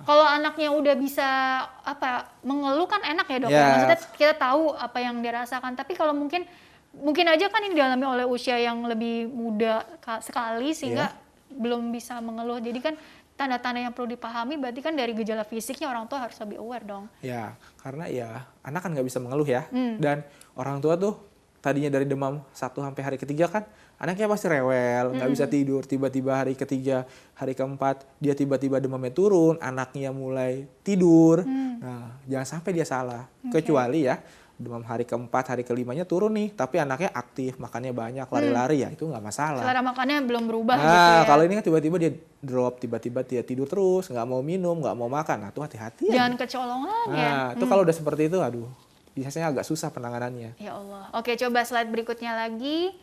Speaker 1: Kalau anaknya udah bisa mengeluh kan enak ya dok. Maksudnya kita tahu apa yang dirasakan, tapi kalau mungkin aja kan ini dialami oleh usia yang lebih muda sekali sehingga belum bisa mengeluh. Jadi kan tanda-tanda yang perlu dipahami berarti kan dari gejala fisiknya orang tua harus lebih aware dong. Ya,
Speaker 2: karena ya anak kan nggak bisa mengeluh ya. Dan orang tua tuh tadinya dari demam 1 sampai hari ke-3 kan anaknya pasti rewel, nggak bisa tidur. Tiba-tiba hari ke-3, hari ke-4 dia tiba-tiba demamnya turun, anaknya mulai tidur. Nah, jangan sampai dia salah. Kecuali ya demam hari ke-4, hari ke-5-nya turun nih, tapi anaknya aktif, makannya banyak, lari-lari, ya itu nggak masalah.
Speaker 1: Selera makannya belum berubah
Speaker 2: gitu ya. Kalau ini kan tiba-tiba dia drop, tiba-tiba dia tidur terus, nggak mau minum, nggak mau makan, nah itu hati-hati.
Speaker 1: Jangan kecolongan ya.
Speaker 2: Nah, itu kalau udah seperti itu, aduh, biasanya agak susah penanganannya.
Speaker 1: Ya Allah. Oke, coba slide berikutnya lagi.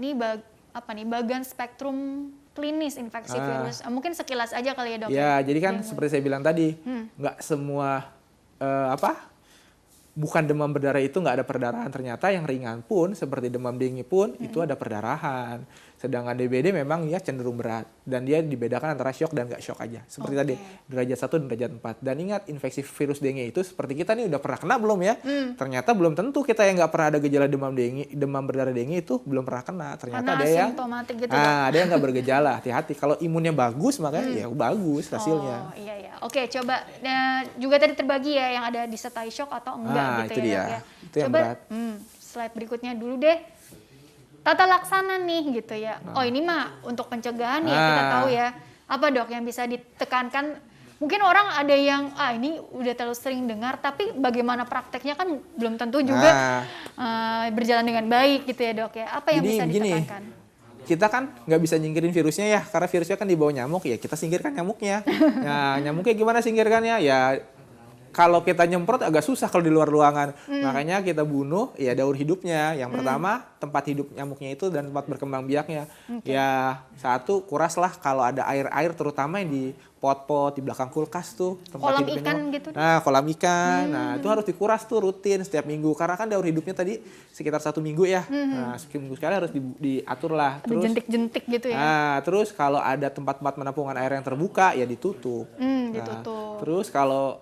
Speaker 1: Ini bagian spektrum klinis infeksi virus. Mungkin sekilas aja kali ya dok.
Speaker 2: Ya, jadi kan seperti saya bilang tadi, nggak semua bukan demam berdarah itu nggak ada perdarahan. Ternyata yang ringan pun seperti demam dengue pun itu ada perdarahan. Sedangkan DBD memang ya cenderung berat dan dia dibedakan antara shock dan nggak shock aja. Seperti tadi derajat 1 dan derajat 4. Dan ingat infeksi virus dengue itu seperti kita nih udah pernah kena belum ya? Ternyata belum tentu kita yang nggak pernah ada gejala demam berdarah dengue itu belum pernah kena. Ternyata ada yang
Speaker 1: gitu,
Speaker 2: ada yang nggak bergejala. Hati-hati kalau imunnya bagus makanya ya bagus hasilnya.
Speaker 1: Iya. Oke, coba juga tadi terbagi ya yang ada disertai shock atau enggak gitu
Speaker 2: itu
Speaker 1: ya.
Speaker 2: Dia. Itu yang berat.
Speaker 1: Slide berikutnya dulu deh. Tata laksana nih gitu ya. Oh ini mah untuk pencegahan ya kita tahu ya. Apa dok yang bisa ditekankan? Mungkin orang ada yang ini udah terlalu sering dengar, tapi bagaimana prakteknya kan belum tentu juga berjalan dengan baik gitu ya dok ya. Apa yang bisa ditekankan?
Speaker 2: Kita kan nggak bisa nyingkirin virusnya ya, karena virusnya kan dibawa nyamuk ya. Kita singkirkan nyamuknya. Nah nyamuknya gimana singkirkannya? Ya kalau kita nyemprot agak susah kalau di luar ruangan. Makanya kita bunuh ya daur hidupnya. Yang pertama tempat hidup nyamuknya itu dan tempat berkembang biaknya. Ya satu kuraslah kalau ada air-air terutama yang di pot-pot di belakang kulkas tuh tempat
Speaker 1: kolam ikan gitu.
Speaker 2: Nah kolam ikan. Nah itu harus dikuras tuh rutin setiap minggu. Karena kan daur hidupnya tadi sekitar 1 minggu ya. Nah seminggu sekali harus diatur lah.
Speaker 1: Terus jentik-jentik gitu ya.
Speaker 2: Nah terus kalau ada tempat-tempat penampungan air yang terbuka ya ditutup.
Speaker 1: Ditutup.
Speaker 2: Terus kalau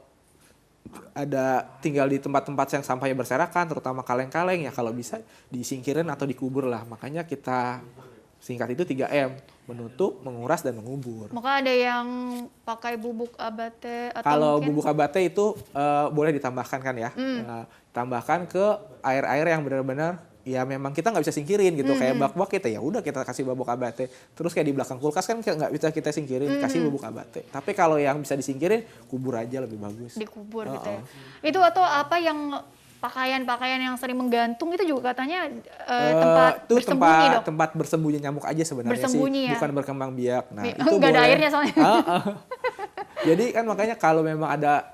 Speaker 2: ada tinggal di tempat-tempat yang sampahnya berserakan, terutama kaleng-kaleng ya kalau bisa disingkirin atau dikubur lah. Makanya kita singkat itu 3M, menutup, menguras, dan mengubur.
Speaker 1: Maka ada yang pakai bubuk abate atau
Speaker 2: kalau
Speaker 1: mungkin...
Speaker 2: bubuk abate itu boleh ditambahkan kan ya. Tambahkan ke air-air yang benar-benar ya memang kita nggak bisa singkirin gitu. Kayak bak-bak kita ya udah kita kasih bubuk abate. Terus kayak di belakang kulkas kan nggak bisa kita singkirin, kasih bubuk abate. Tapi kalau yang bisa disingkirin kubur aja lebih bagus.
Speaker 1: Dikubur gitu ya. Itu atau apa yang pakaian-pakaian yang sering menggantung itu juga katanya tempat bersembunyi, Dok.
Speaker 2: Tempat bersembunyi nyamuk aja sebenarnya sih,
Speaker 1: ya?
Speaker 2: bukan berkembang biak. Nah, itu
Speaker 1: nggak ada airnya soalnya.
Speaker 2: Jadi kan makanya kalau memang ada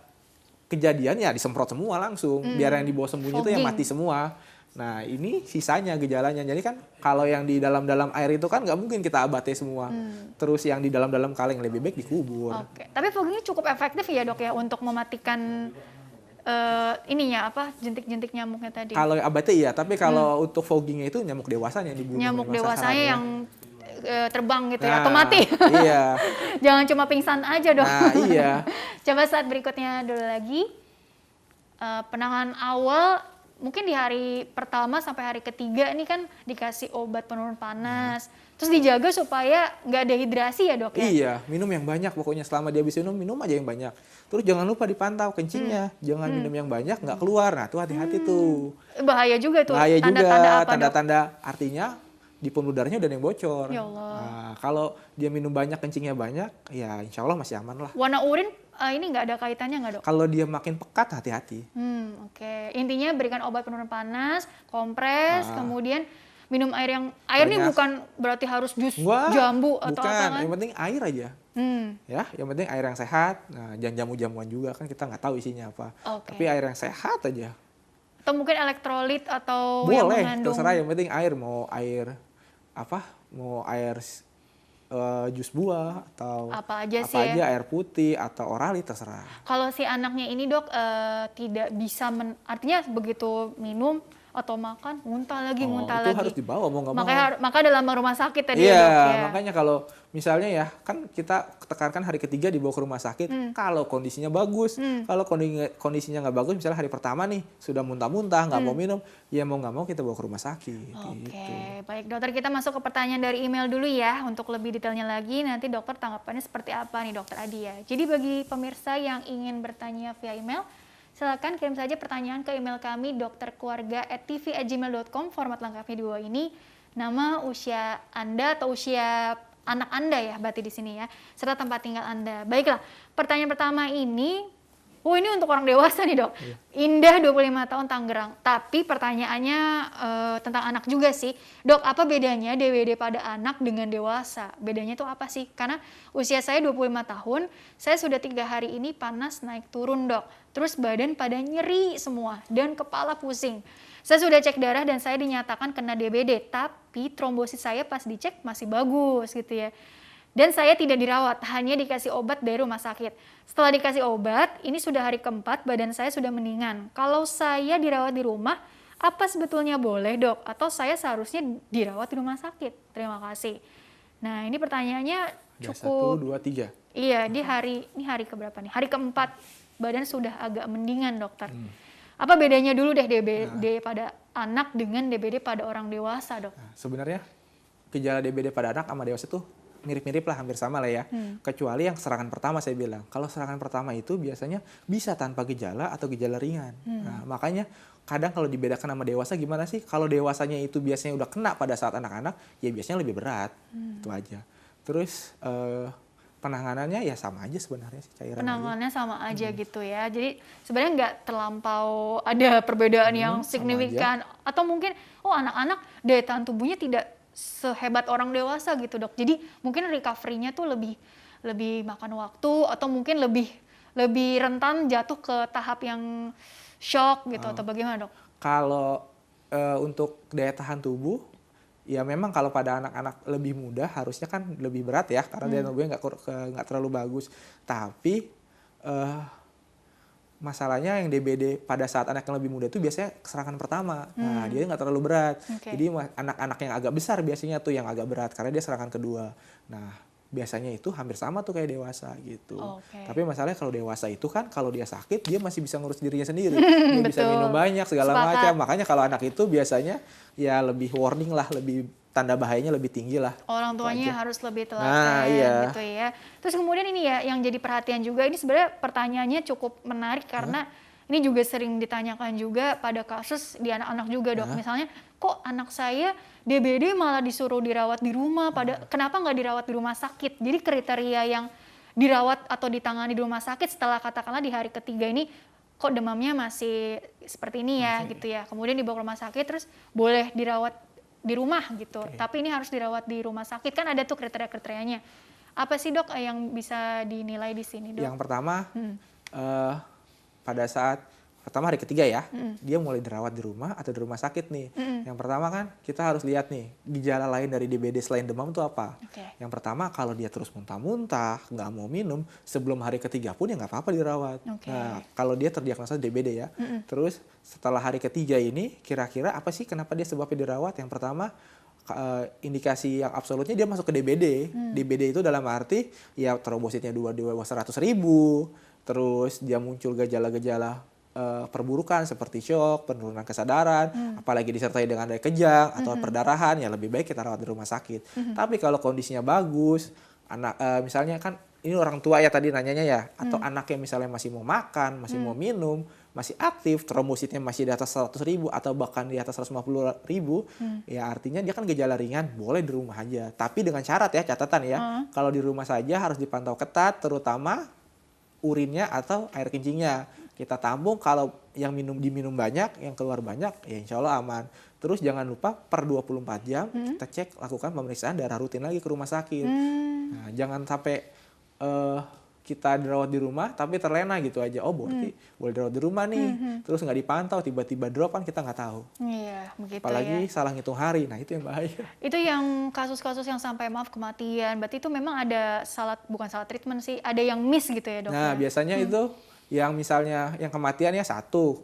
Speaker 2: kejadian ya disemprot semua langsung, biar yang di bawah sembunyi itu yang mati semua. Nah, ini sisanya gejalanya. Jadi kan kalau yang di dalam-dalam air itu kan nggak mungkin kita abate semua. Terus yang di dalam-dalam kaleng lebih baik dikubur.
Speaker 1: Oke. Tapi fogging cukup efektif ya, Dok ya, untuk mematikan ininya apa, jentik-jentik nyamuknya tadi.
Speaker 2: Kalau abate iya, tapi kalau untuk foggingnya itu nyamuk dewasanya yang dibunuh.
Speaker 1: Nyamuk dewasanya yang terbang gitu ya, atau mati.
Speaker 2: Iya.
Speaker 1: Jangan cuma pingsan aja, Dok.
Speaker 2: Nah, iya.
Speaker 1: Coba saat berikutnya dulu lagi. Penanganan awal mungkin di hari pertama sampai hari ketiga ini kan dikasih obat penurun panas. Terus dijaga supaya nggak dehidrasi ya, Dok ya?
Speaker 2: Iya, minum yang banyak pokoknya. Selama dia habis minum aja yang banyak. Terus jangan lupa dipantau kencingnya. Jangan minum yang banyak, nggak keluar. Nah, tuh hati-hati tuh.
Speaker 1: Bahaya juga tuh.
Speaker 2: Bahaya
Speaker 1: tanda-tanda
Speaker 2: juga.
Speaker 1: apa,
Speaker 2: Tanda-tanda artinya di pembuluh darahnya udah ada yang bocor.
Speaker 1: Ya Allah.
Speaker 2: Nah, kalau dia minum banyak, kencingnya banyak, ya insya Allah masih aman lah.
Speaker 1: Warna urin ini nggak ada kaitannya nggak, Dok?
Speaker 2: Kalau dia makin pekat, hati-hati.
Speaker 1: Oke. Intinya berikan obat penurun panas, kompres, kemudian minum air yang ini bukan berarti harus jus jambu atau
Speaker 2: bukan.
Speaker 1: apa kan?
Speaker 2: Yang penting air aja. Ya, yang penting air yang sehat. Nah, jangan jamu-jamuan juga kan kita nggak tahu isinya apa. Tapi air yang sehat aja.
Speaker 1: Atau mungkin elektrolit atau
Speaker 2: boleh,
Speaker 1: yang mengandung.
Speaker 2: Terserah, yang penting air, mau air apa? Mau air jus buah atau
Speaker 1: apa aja
Speaker 2: air putih atau orali, terserah.
Speaker 1: Kalau si anaknya ini, Dok, tidak bisa artinya begitu minum atau makan muntah lagi.
Speaker 2: Itu harus dibawa mau nggak mau.
Speaker 1: Maka dalam rumah sakit tadi
Speaker 2: ya,
Speaker 1: Dok ya.
Speaker 2: Makanya kalau misalnya ya kan kita tekankan hari ketiga dibawa ke rumah sakit kalau kondisinya bagus. Kalau kondisinya nggak bagus, misalnya hari pertama nih sudah muntah-muntah nggak mau minum, ya mau nggak mau kita bawa ke rumah sakit.
Speaker 1: Oke, baik dokter, kita masuk ke pertanyaan dari email dulu ya untuk lebih detailnya lagi. Nanti dokter tanggapannya seperti apa nih, Dokter Adi ya. Jadi bagi pemirsa yang ingin bertanya via email, silakan kirim saja pertanyaan ke email kami dokterkeluarga@tv@gmail.com. Format lengkapnya di bawah ini. Nama, usia Anda atau usia anak Anda ya, berarti di sini ya, serta tempat tinggal Anda. Baiklah, pertanyaan pertama ini, ini untuk orang dewasa nih, Dok. Iya. Indah 25 tahun Tangerang. Tapi pertanyaannya tentang anak juga sih. Dok, apa bedanya DBD pada anak dengan dewasa? Bedanya itu apa sih? Karena usia saya 25 tahun, saya sudah 3 hari ini panas naik turun, Dok. Terus badan pada nyeri semua dan kepala pusing. Saya sudah cek darah dan saya dinyatakan kena DBD, tapi trombosit saya pas dicek masih bagus gitu ya. Dan saya tidak dirawat, hanya dikasih obat dari rumah sakit. Setelah dikasih obat, ini sudah hari keempat, badan saya sudah mendingan. Kalau saya dirawat di rumah, apa sebetulnya boleh, Dok? Atau saya seharusnya dirawat di rumah sakit? Terima kasih. Nah, ini pertanyaannya cukup...
Speaker 2: 1, 2, 3.
Speaker 1: Iya, ini hari keberapa nih? Hari keempat, badan sudah agak mendingan, dokter. Apa bedanya dulu deh DBD pada anak dengan DBD pada orang dewasa, Dok?
Speaker 2: Nah, sebenarnya gejala DBD pada anak sama dewasa tuh mirip-mirip lah, hampir sama lah ya. Kecuali yang serangan pertama saya bilang. Kalau serangan pertama itu biasanya bisa tanpa gejala atau gejala ringan. Nah, makanya kadang kalau dibedakan sama dewasa gimana sih? Kalau dewasanya itu biasanya udah kena pada saat anak-anak, ya biasanya lebih berat. Itu aja. Terus penanganannya ya sama aja sebenarnya sih, cairan.
Speaker 1: Penanganannya sama aja gitu ya. Jadi sebenarnya nggak terlampau ada perbedaan yang signifikan. Atau mungkin anak-anak daya tahan tubuhnya tidak sehebat orang dewasa gitu, Dok. Jadi mungkin recovery-nya tuh lebih makan waktu atau mungkin lebih rentan jatuh ke tahap yang shock gitu atau bagaimana, Dok?
Speaker 2: Kalau untuk daya tahan tubuh, ya memang kalau pada anak-anak lebih muda harusnya kan lebih berat ya, karena daya tahan tubuhnya nggak terlalu bagus. Tapi masalahnya yang DBD pada saat anak yang lebih muda itu biasanya serangan pertama. Nah, dia nggak terlalu berat. Jadi anak-anak yang agak besar biasanya tuh yang agak berat karena dia serangan kedua. Nah, biasanya itu hampir sama tuh kayak dewasa gitu. Tapi masalahnya kalau dewasa itu kan kalau dia sakit dia masih bisa ngurus dirinya sendiri. Dia bisa minum banyak segala macam. Makanya kalau anak itu biasanya ya lebih warning lah, lebih tanda bahayanya lebih tinggi lah.
Speaker 1: Orang tuanya harus lebih telaten gitu ya. Terus kemudian ini ya yang jadi perhatian juga, ini sebenarnya pertanyaannya cukup menarik karena ini juga sering ditanyakan juga pada kasus di anak-anak juga, Dok. Misalnya, kok anak saya DBD malah disuruh dirawat di rumah, kenapa nggak dirawat di rumah sakit? Jadi kriteria yang dirawat atau ditangani di rumah sakit setelah katakanlah di hari ketiga ini kok demamnya masih seperti ini ya gitu ya. Kemudian dibawa ke rumah sakit terus boleh dirawat di rumah gitu. Tapi ini harus dirawat di rumah sakit, kan ada tuh kriteria-kriterianya. Apa sih dok yang bisa dinilai di sini dok?
Speaker 2: Yang pertama pada saat pertama hari ketiga ya, dia mulai dirawat di rumah atau di rumah sakit nih. Yang pertama kan kita harus lihat nih, gejala lain dari DBD selain demam itu apa. Yang pertama kalau dia terus muntah-muntah, nggak mau minum, sebelum hari ketiga pun ya nggak apa-apa dirawat. Nah kalau dia terdiagnosa DBD ya, terus setelah hari ketiga ini kira-kira apa sih kenapa dia sebabnya dirawat? Yang pertama indikasi yang absolutnya dia masuk ke DBD. DBD itu dalam arti ya trombositnya di bawah 100.000, terus dia muncul gejala-gejala perburukan seperti syok, penurunan kesadaran, apalagi disertai dengan daya kejang atau perdarahan, ya lebih baik kita rawat di rumah sakit. Tapi kalau kondisinya bagus, anak misalnya kan ini orang tua ya tadi nanyanya ya, atau anaknya misalnya masih mau makan, masih mau minum, masih aktif, trombositnya masih di atas 100.000 atau bahkan di atas 150.000, ya artinya dia kan gejala ringan, boleh di rumah aja. Tapi dengan syarat ya, catatan ya, kalau di rumah saja harus dipantau ketat, terutama urinnya atau air kencingnya. Kita tampung, kalau yang diminum banyak, yang keluar banyak, ya insya Allah aman. Terus jangan lupa per 24 jam kita cek, lakukan pemeriksaan darah rutin lagi ke rumah sakit. Nah, jangan sampai kita dirawat di rumah tapi terlena gitu aja. Oh berarti boleh dirawat di rumah nih, terus nggak dipantau, tiba-tiba drop kan kita nggak tahu.
Speaker 1: Iya, begitu
Speaker 2: apalagi salah ngitung hari, nah itu yang bahaya.
Speaker 1: Itu yang kasus-kasus yang sampai maaf kematian, berarti itu memang ada bukan salah treatment sih, ada yang miss gitu ya dok?
Speaker 2: Nah biasanya itu yang misalnya yang kematian ya satu,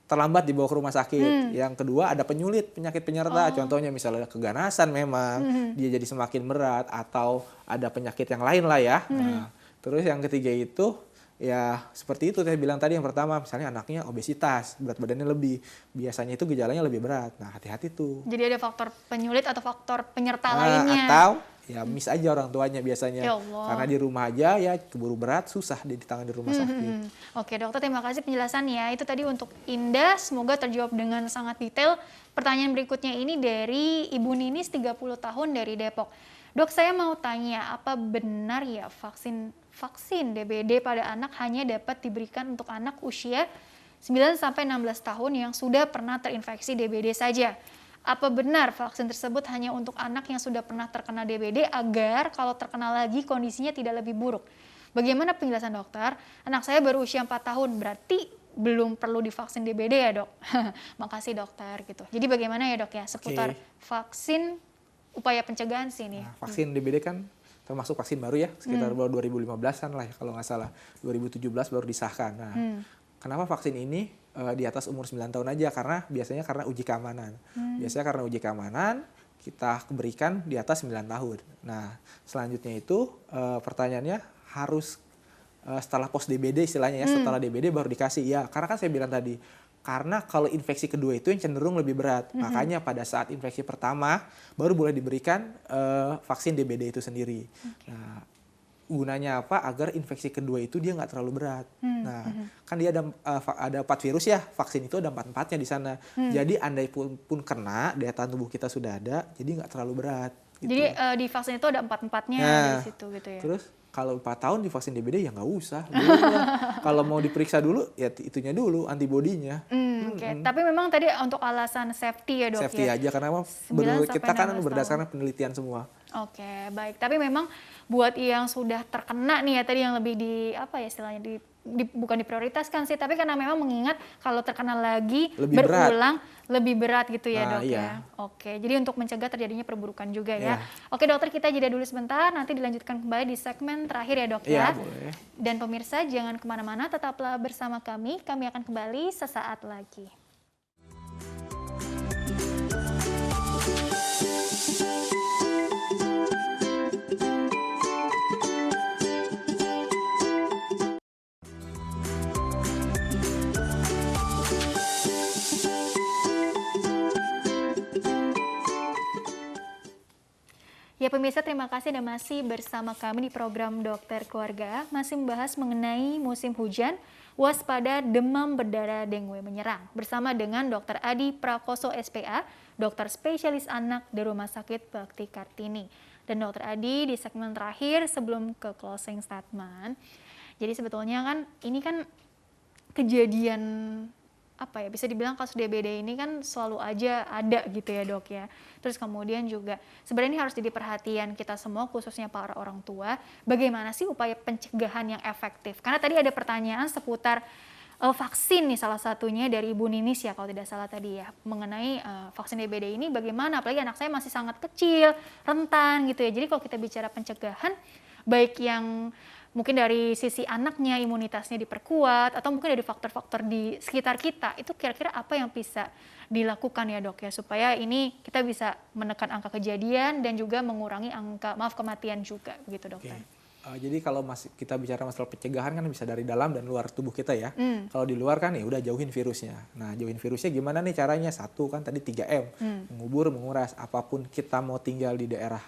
Speaker 2: terlambat dibawa ke rumah sakit. Yang kedua ada penyakit penyerta, contohnya misalnya keganasan memang, dia jadi semakin berat, atau ada penyakit yang lain lah ya. Nah, terus yang ketiga itu ya seperti itu saya bilang tadi, yang pertama misalnya anaknya obesitas, berat badannya lebih, biasanya itu gejalanya lebih berat. Nah hati-hati tuh.
Speaker 1: Jadi ada faktor penyulit atau faktor penyerta lainnya.
Speaker 2: Atau ya miss aja orang tuanya biasanya.
Speaker 1: Ya Allah.
Speaker 2: Karena di rumah aja ya keburu berat, susah ditangani di rumah sakit.
Speaker 1: Oke dokter, terima kasih penjelasannya. Itu tadi untuk Indah, semoga terjawab dengan sangat detail. Pertanyaan berikutnya ini dari Ibu Ninis 30 tahun dari Depok. Dok, saya mau tanya, apa benar ya vaksin DBD pada anak hanya dapat diberikan untuk anak usia 9-16 tahun yang sudah pernah terinfeksi DBD saja? Apa benar vaksin tersebut hanya untuk anak yang sudah pernah terkena DBD agar kalau terkena lagi kondisinya tidak lebih buruk? Bagaimana penjelasan dokter? Anak saya baru usia 4 tahun, berarti belum perlu divaksin DBD ya dok? Makasih dokter gitu. Jadi bagaimana ya dok ya seputar vaksin upaya pencegahan sih nih?
Speaker 2: Nah, vaksin DBD kan termasuk vaksin baru ya, sekitar baru 2015-an lah ya kalau nggak salah. 2017 baru disahkan. Nah, kenapa vaksin ini di atas umur 9 tahun aja? Karena biasanya karena uji keamanan. Biasanya karena uji keamanan kita berikan di atas 9 tahun. Nah, selanjutnya itu pertanyaannya harus setelah post DBD istilahnya ya, setelah DBD baru dikasih. Ya, karena kan saya bilang tadi, karena kalau infeksi kedua itu yang cenderung lebih berat. Makanya pada saat infeksi pertama baru boleh diberikan vaksin DBD itu sendiri. Nah, gunanya apa? Agar infeksi kedua itu dia nggak terlalu berat. Nah, kan dia ada 4 virus ya, vaksin itu ada 4-4-nya di sana. Jadi andai pun kena, daya tahan tubuh kita sudah ada, jadi nggak terlalu berat. Gitu.
Speaker 1: Jadi di vaksin itu ada 4-4-nya di situ gitu ya?
Speaker 2: Terus kalau 4 tahun di vaksin DBD ya nggak usah. Kalau mau diperiksa dulu, ya itunya dulu, antibodinya.
Speaker 1: Tapi memang tadi untuk alasan safety ya dok
Speaker 2: safety
Speaker 1: ya?
Speaker 2: aja, karena kita kan berdasarkan penelitian semua.
Speaker 1: Oke, baik. Tapi memang buat yang sudah terkena nih ya, tadi yang lebih istilahnya bukan diprioritaskan sih, tapi karena memang mengingat kalau terkena lagi berulang lebih berat gitu ya dok ya. Oke, jadi untuk mencegah terjadinya perburukan juga ya. Oke dokter, kita jeda dulu sebentar, nanti dilanjutkan kembali di segmen terakhir ya dok ya.
Speaker 2: Boleh.
Speaker 1: Dan pemirsa jangan kemana-mana, tetaplah bersama kami akan kembali sesaat lagi. Ya pemirsa, terima kasih Anda masih bersama kami di program Dokter Keluarga, masih membahas mengenai musim hujan, waspada demam berdarah dengue menyerang. Bersama dengan Dr. Adi Prakoso SPA, dokter spesialis anak di Rumah Sakit Bakti Kartini. Dan Dr. Adi di segmen terakhir sebelum ke closing statement, jadi sebetulnya kan ini kan kejadian apa ya, bisa dibilang kasus DBD ini kan selalu aja ada gitu ya dok ya. Terus kemudian juga sebenarnya ini harus jadi perhatian kita semua khususnya para orang tua, bagaimana sih upaya pencegahan yang efektif. Karena tadi ada pertanyaan seputar vaksin nih salah satunya dari Ibu Ninis ya kalau tidak salah tadi ya, mengenai vaksin DBD ini bagaimana, apalagi anak saya masih sangat kecil, rentan gitu ya. Jadi kalau kita bicara pencegahan, baik yang mungkin dari sisi anaknya imunitasnya diperkuat atau mungkin dari faktor-faktor di sekitar kita, itu kira-kira apa yang bisa dilakukan ya dok ya supaya ini kita bisa menekan angka kejadian dan juga mengurangi angka kematian juga begitu dokter.
Speaker 2: Jadi kalau kita bicara masalah pencegahan kan bisa dari dalam dan luar tubuh kita ya. Kalau di luar kan ya udah jauhin virusnya. Nah jauhin virusnya gimana nih caranya? Satu kan tadi 3M, mengubur, menguras, apapun kita mau tinggal di daerah.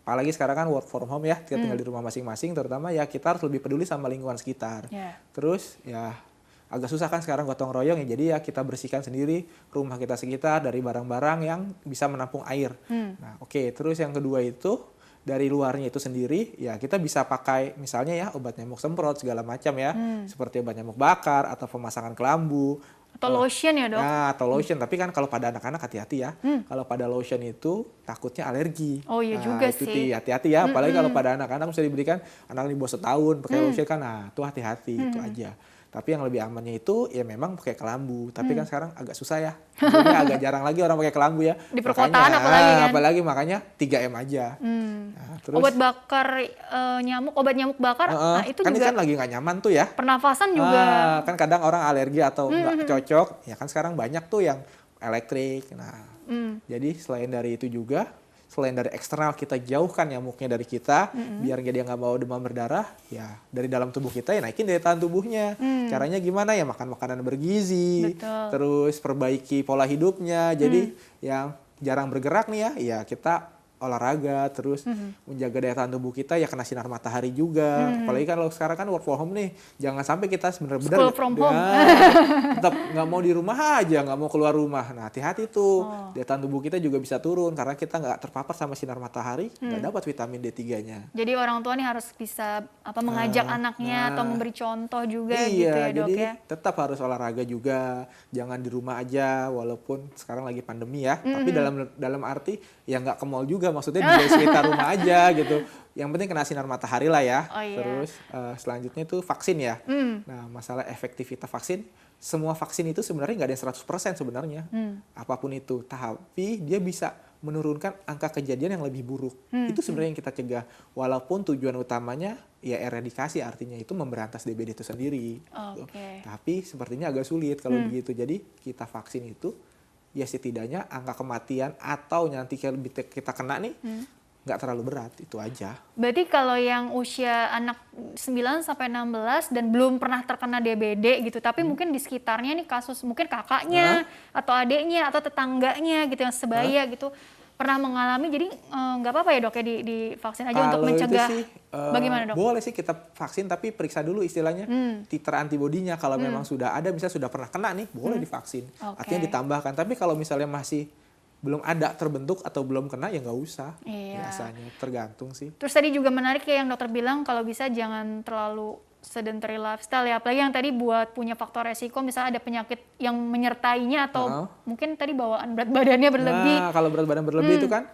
Speaker 2: Apalagi sekarang kan work from home ya, kita tinggal di rumah masing-masing, terutama ya kita harus lebih peduli sama lingkungan sekitar. Terus ya agak susah kan sekarang gotong royong ya, jadi ya kita bersihkan sendiri rumah kita sekitar dari barang-barang yang bisa menampung air. Nah terus yang kedua itu dari luarnya itu sendiri ya kita bisa pakai misalnya ya obat nyamuk semprot segala macam ya, seperti obat nyamuk bakar atau pemasangan kelambu.
Speaker 1: Atau lotion ya dok?
Speaker 2: Nah, atau lotion. Tapi kan kalau pada anak-anak hati-hati ya. Kalau pada lotion itu takutnya alergi.
Speaker 1: Oh iya juga sih.
Speaker 2: Hati-hati ya. Apalagi kalau pada anak-anak bisa diberikan anak di bawah setahun pakai lotion kan. Nah, itu hati-hati itu aja. Tapi yang lebih amannya itu ya memang pakai kelambu. Tapi kan sekarang agak susah ya. Sebenarnya agak jarang lagi orang pakai kelambu ya.
Speaker 1: Di perkotaan apalagi kan.
Speaker 2: Apalagi makanya 3M aja. Nah, terus,
Speaker 1: obat bakar nyamuk, obat nyamuk bakar, nah itu
Speaker 2: kan
Speaker 1: juga
Speaker 2: kan lagi nggak nyaman tuh ya.
Speaker 1: Pernafasan juga.
Speaker 2: Kan kadang orang alergi atau nggak cocok. Ya kan sekarang banyak tuh yang elektrik. Nah, jadi selain dari itu juga, selain dari eksternal kita jauhkan nyamuknya dari kita, biar dia nggak bawa demam berdarah, ya dari dalam tubuh kita ya naikin daya tahan tubuhnya. Caranya gimana ya? Makan makanan bergizi, terus perbaiki pola hidupnya. Jadi yang jarang bergerak nih ya kita olahraga, terus menjaga daya tahan tubuh kita ya kena sinar matahari juga. Apalagi kan kalau sekarang kan work from home nih, jangan sampai kita benar-benar tetap nggak mau di rumah aja, nggak mau keluar rumah. Nah hati-hati tuh, daya tahan tubuh kita juga bisa turun karena kita nggak terpapar sama sinar matahari, nggak dapat vitamin D3-nya.
Speaker 1: Jadi orang tua nih harus bisa mengajak anaknya atau memberi contoh juga gitu ya dok
Speaker 2: jadi
Speaker 1: ya.
Speaker 2: Tetap harus olahraga juga, jangan di rumah aja walaupun sekarang lagi pandemi ya. Tapi dalam arti ya nggak ke mall juga, maksudnya di sekitar rumah aja gitu. Yang penting kena sinar matahari lah ya. Terus selanjutnya itu vaksin ya. Nah masalah efektivitas vaksin, semua vaksin itu sebenarnya nggak ada yang 100% sebenarnya. Apapun itu, tapi dia bisa menurunkan angka kejadian yang lebih buruk. Itu sebenarnya yang kita cegah. Walaupun tujuan utamanya ya eradikasi, artinya itu memberantas DBD itu sendiri. Tapi sepertinya agak sulit kalau begitu. Jadi kita vaksin itu ya setidaknya angka kematian atau nanti kita kena nih nggak terlalu berat, itu aja.
Speaker 1: Berarti kalau yang usia anak 9 sampai 16 dan belum pernah terkena DBD gitu, tapi mungkin di sekitarnya nih kasus mungkin kakaknya atau adiknya atau tetangganya gitu yang sebaya gitu pernah mengalami, jadi nggak apa-apa ya dok ya divaksin aja untuk mencegah.
Speaker 2: Sih,
Speaker 1: bagaimana dok?
Speaker 2: Boleh sih kita vaksin tapi periksa dulu istilahnya titer antibodinya. Kalau memang sudah ada, misalnya sudah pernah kena nih, boleh divaksin. Artinya ditambahkan. Tapi kalau misalnya masih belum ada terbentuk atau belum kena ya nggak usah. Biasanya tergantung sih.
Speaker 1: Terus tadi juga menarik ya yang dokter bilang kalau bisa jangan terlalu sedentary lifestyle ya, apalagi yang tadi buat punya faktor resiko misalnya ada penyakit yang menyertainya atau mungkin tadi bawaan berat badannya berlebih.
Speaker 2: Nah kalau berat badan berlebih itu kan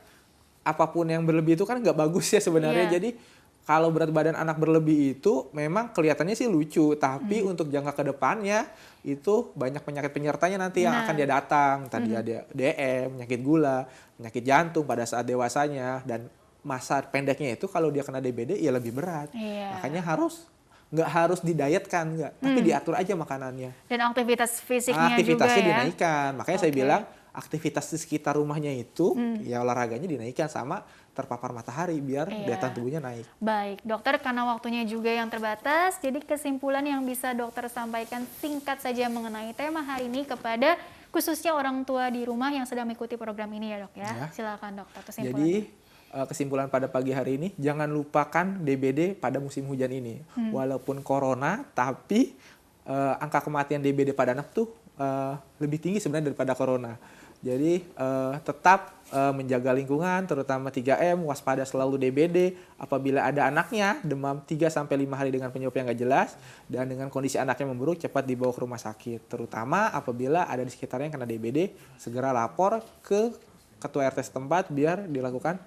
Speaker 2: apapun yang berlebih itu kan nggak bagus ya sebenarnya. Jadi kalau berat badan anak berlebih itu memang kelihatannya sih lucu, tapi untuk jangka ke depannya itu banyak penyakit penyertanya nanti yang akan dia datang. Tadi ada DM, penyakit gula, penyakit jantung pada saat dewasanya, dan masa pendeknya itu kalau dia kena DBD ya lebih berat. Makanya nggak harus didietkan, tapi diatur aja makanannya.
Speaker 1: Dan aktivitas fisiknya
Speaker 2: aktivitasnya
Speaker 1: juga ya?
Speaker 2: Dinaikkan. Makanya saya bilang aktivitas di sekitar rumahnya itu ya olahraganya dinaikkan sama terpapar matahari biar daya tahan tubuhnya naik.
Speaker 1: Baik, dokter, karena waktunya juga yang terbatas, jadi kesimpulan yang bisa dokter sampaikan singkat saja mengenai tema hari ini kepada khususnya orang tua di rumah yang sedang mengikuti program ini ya dok ya. Silakan dokter kesimpulan.
Speaker 2: Jadi kesimpulan pada pagi hari ini, jangan lupakan DBD pada musim hujan ini. Walaupun corona, tapi angka kematian DBD pada anak tuh lebih tinggi sebenarnya daripada corona. Jadi tetap menjaga lingkungan, terutama 3M, waspada selalu DBD. Apabila ada anaknya demam 3-5 hari dengan penyebab yang nggak jelas, dan dengan kondisi anaknya memburuk, cepat dibawa ke rumah sakit. Terutama apabila ada di sekitarnya yang kena DBD, segera lapor ke ketua RT setempat biar dilakukan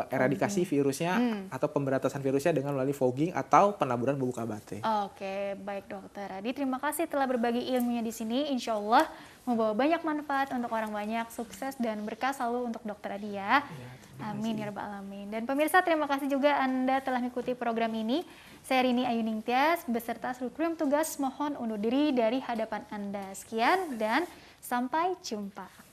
Speaker 2: eradikasi virusnya atau pemberantasan virusnya dengan melalui fogging atau penaburan bubuk abate.
Speaker 1: Oke, baik Dokter Adi. Terima kasih telah berbagi ilmunya di sini. Insya Allah membawa banyak manfaat untuk orang banyak, sukses dan berkah selalu untuk Dokter Adi ya. Amin ya rabbal alamin. Dan pemirsa, terima kasih juga Anda telah mengikuti program ini. Saya Rini Ayu Ningtyas beserta seluruh kru yang tugas mohon undur diri dari hadapan Anda. Sekian dan sampai jumpa.